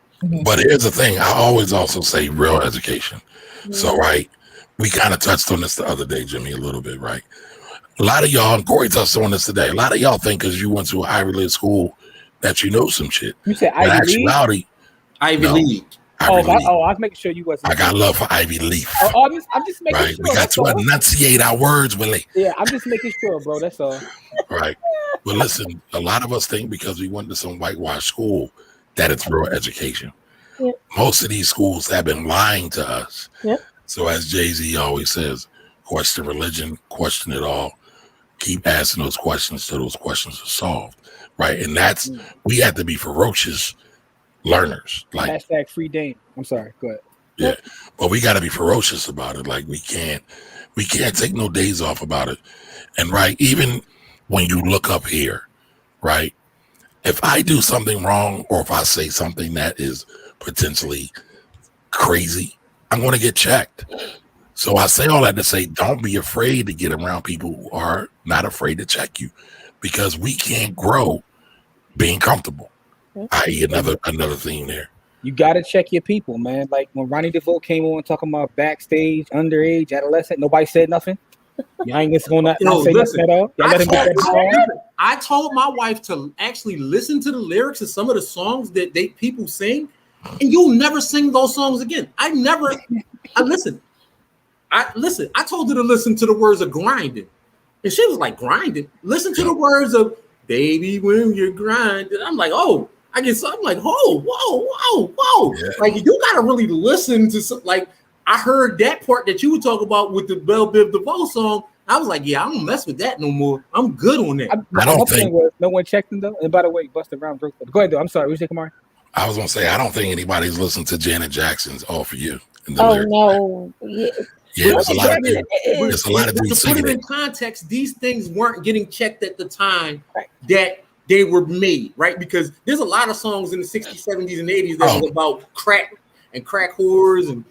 But here's the thing. I always also say real education. So, right, we kind of touched on this the other day, Jimmy, a little bit, right? A lot of y'all, and Corey touched on this today, a lot of y'all think because you went to an Ivy League school that you know some shit. You said But Ivy League? actuality, Ivy no. League. Ivy League. I was making sure you wasn't. I got love for Ivy Leaf. I'm just making Right, sure. we got That's to all. enunciate our words, Willie. Yeah, I'm just making sure, bro. That's all. Right, but listen, a lot of us think because we went to some whitewashed school that it's real education. Yep. Most of these schools have been lying to us. Yep. So as Jay-Z always says, question religion, question it all. Keep asking those questions till those questions are solved. Right, and that's we have to be ferocious learners. Like Hashtag free Dame. I'm sorry. Go ahead. yeah, but we got to be ferocious about it. Like we can't take no days off about it. And right, even when you look up here, right, if I do something wrong or if I say something that is potentially crazy, I'm going to get checked. So I say all that to say, don't be afraid to get around people who are not afraid to check you, because we can't grow being comfortable. I.e. another theme there. You gotta check your people, man. Like when Ronnie DeVoe came on talking about backstage, underage, adolescent, nobody said nothing. Y'all ain't just gonna not say nothing at all. Y'all let him get that. I told my wife to actually listen to the lyrics of some of the songs that people sing, and you'll never sing those songs again. I listen. I told her to listen to the words of Grinding, and she was like, "Grinding." Listen to the words of "Baby When You're Grinding." I'm like, oh. I'm like, whoa. Yeah. Like, you gotta really listen to some, like, I heard that part that you were talking about with the Belle Biv DeVoe song. I was like, yeah, I don't mess with that no more. I'm good on that. I don't think no one checked them though. And by the way, Busta Rhymes. Go ahead, though. I'm sorry. What you say, Kamari? I was gonna say I don't think anybody's listened to Janet Jackson's "All for You." No. Yeah, there's a lot of dudes. To put it in context, these things weren't getting checked at the time that they were made, right? Because there's a lot of songs in the 60s, 70s, and 80s that was about crack and crack whores and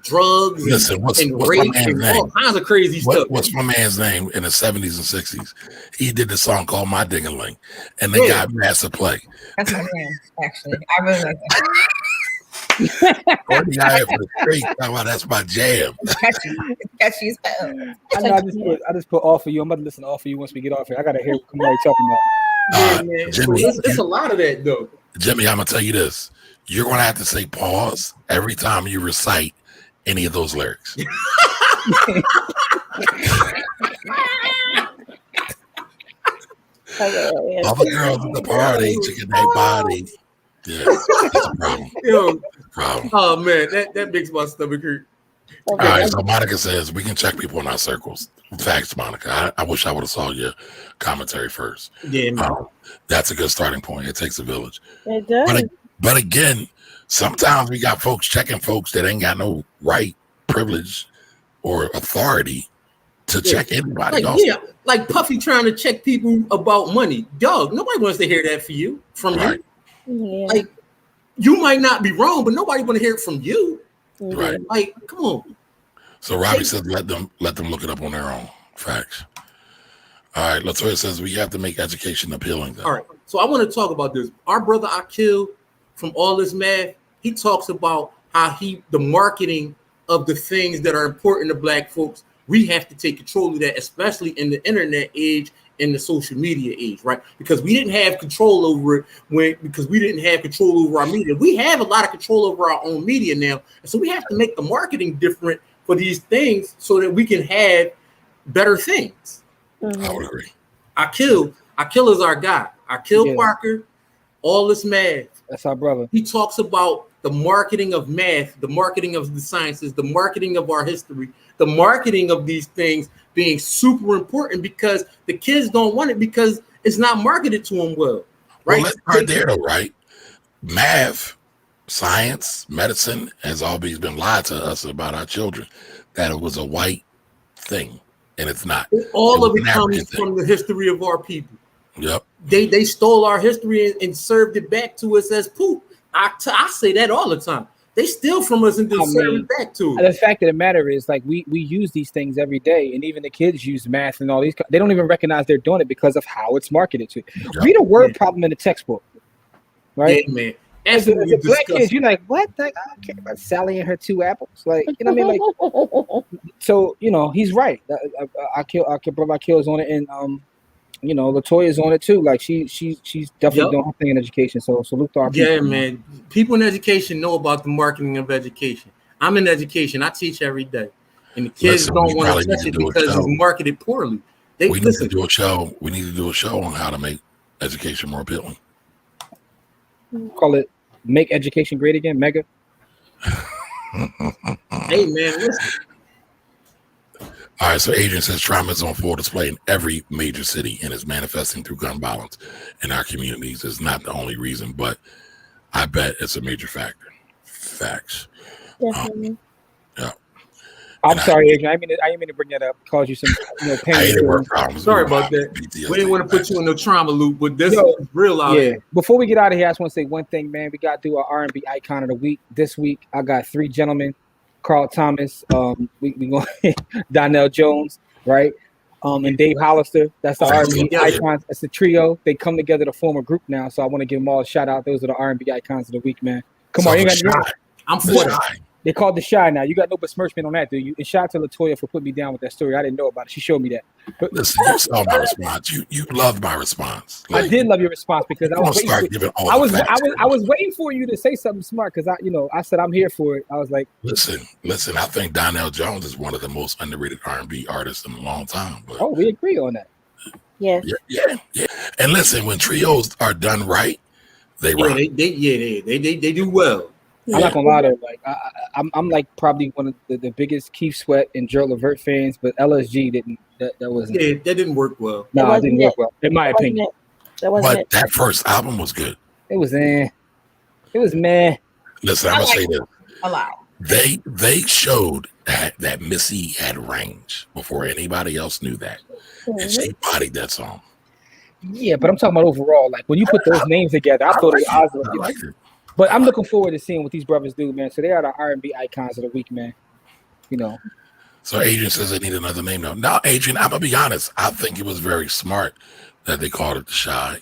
drugs. Listen, what's rape my man's and name? all kinds of crazy stuff. What's my man's name in the 70s and 60s? He did the song called "My Ding-a-Ling," and they got massive play. That's my man, actually. I really like that. That's my jam. Catchy as hell. I just put "All for You." I'm about to listen to "All for You" once we get off here. I gotta hear what Kamari talking about. Man. Jimmy, so it's a lot of that though. Jimmy, I'm gonna tell you this: you're gonna have to say pause every time you recite any of those lyrics. All the girls at the party, chicken their body. Yeah, that's a problem. Problem. Oh man, that makes my stomach hurt. All right, so Monica says we can check people in our circles. Facts, Monica. I wish I would have saw your commentary first. Yeah, that's a good starting point. It takes a village. It does. But again, sometimes we got folks checking folks that ain't got no right, privilege, or authority to check anybody else. Yeah, like Puffy trying to check people about money. Dog, nobody wants to hear that from you. Yeah. Like, you might not be wrong, but nobody want to hear it from you. Right. Like, come on. So Robbie says let them look it up on their own. Facts. All right, Latoya says we have to make education appealing. Then. All right, so I want to talk about this. Our brother Akil from All This Math, he talks about how the marketing of the things that are important to Black folks, we have to take control of that, especially in the internet age and the social media age, right? Because we didn't have control over it because we didn't have control over our media. We have a lot of control over our own media now, and so we have to make the marketing different for these things so that we can have better things. I would agree. Akil is our guy. Akil Parker, All This Math. That's our brother. He talks about the marketing of math, the marketing of the sciences, the marketing of our history, the marketing of these things being super important because the kids don't want it because it's not marketed to them well. Right? Well, let's start there though, right? Math, science, medicine has always been lied to us about our children that it was a white thing, and it's not. All of it comes from the history of our people. Yep. They stole our history and served it back to us as poop. I say that all the time. They steal from us and then serve it back to us. The fact of the matter is, like, we use these things every day, and even the kids use math and all these. They don't even recognize they're doing it because of how it's marketed to. Yep. Read a word problem in the textbook, right? Yeah, man. As a Black kid, you're like, what? Like, I don't care about Sally and her 2 apples. Like, you know what I mean? Like, so, you know, he's right. Akil is on it, and Latoya's on it too. Like she's definitely Yep. doing her thing in education. So salute to our Yeah, people. man. People in education know about the marketing of education. I'm in education. I teach every day. And the kids Listen, don't we want probably to need touch to it do a because it's show. marketed poorly. They We need listen. to do a show. We need to do a show on how to make education more appealing. Call it Make Education Great Again, Mega. Hey, man, listen. All right, so Adrian says trauma is on full display in every major city and is manifesting through gun violence in our communities. It's not the only reason, but I bet it's a major factor. Facts. Definitely. Yeah. I'm And sorry, Adrian. I didn't mean to bring that up. Cause you some I pain. hated work problems. Sorry about that. PTSD. We didn't want to put you in the trauma loop, but this Yo, is real out Yeah. here. Before we get out of here, I just want to say one thing, man. We got to do our R&B icon of the week. This week, I got 3 gentlemen: Carl Thomas, we going Donnell Jones, right? And Dave Hollister. That's the R&B Yeah. icons. It's a trio. They come together to form a group now. So I want to give them all a shout out. Those are the R&B icons of the week, man. Come on, you got I'm The for it. Shy. They called the Shy now. You got no besmirchment on that, do you? And shout out to Latoya for putting me down with that story. I didn't know about it. She showed me that. But Listen, you saw my response. You loved my response. I did love your response because I I'm gonna was waiting start for, giving all I the was facts. I was waiting for you to say something smart because I said I'm here for it. I was like, Listen. I think Donnell Jones is one of the most underrated R&B artists in a long time. But oh, we agree on that. Yes. yeah. And listen, when trios are done right, they Yeah, rock. they do well. I'm not gonna lie though, like I'm like probably one of the biggest Keith Sweat and Gerald Levert fans, but LSG didn't. That wasn't. Yeah, that didn't work well. No, it wasn't didn't work well, in my That wasn't opinion. it. That wasn't But it. that first album was good. It was It was meh. Listen, I'm gonna say this. A lot. They showed that Missy had range before anybody else knew that, and she bodied that song. Yeah, but I'm talking about overall. Like when you put those names together, I thought it was I awesome. liked it. But I'm looking forward to seeing what these brothers do, man. So they are the R&B icons of the week, man. So Adrian says they need another name now. Now, Adrian, I'm gonna be honest. I think it was very smart that they called it the Shy.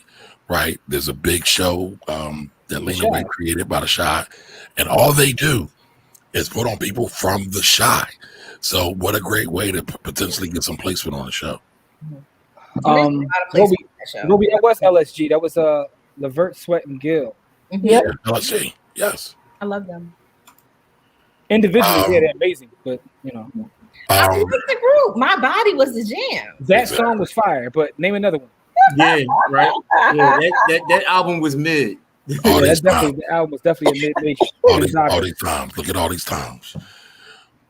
Right? There's a big show that Lena Waithe created by the Shy, and all they do is put on people from the Shy. So what a great way to potentially get some placement on the show. Roby, that was LSG. That was Levert, Sweat, and Gill. Yep. LSG, yes. I love them. Individually, they're amazing, but I like the group. My Body was the jam. that song was fire. But name another one. Yeah, right. Yeah, that album was mid. The album was definitely a mid. all these times. Look at all these times.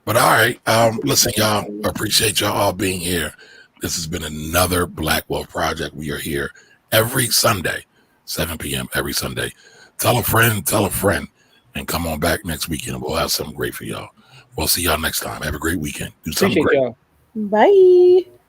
But all right, listen, y'all. Appreciate y'all all being here. This has been another Black Wealth Project. We are here every Sunday, 7 p.m. every Sunday. Tell a friend, and come on back next weekend. We'll have something great for y'all. We'll see y'all next time. Have a great weekend. Do something Appreciate great. y'all. Bye.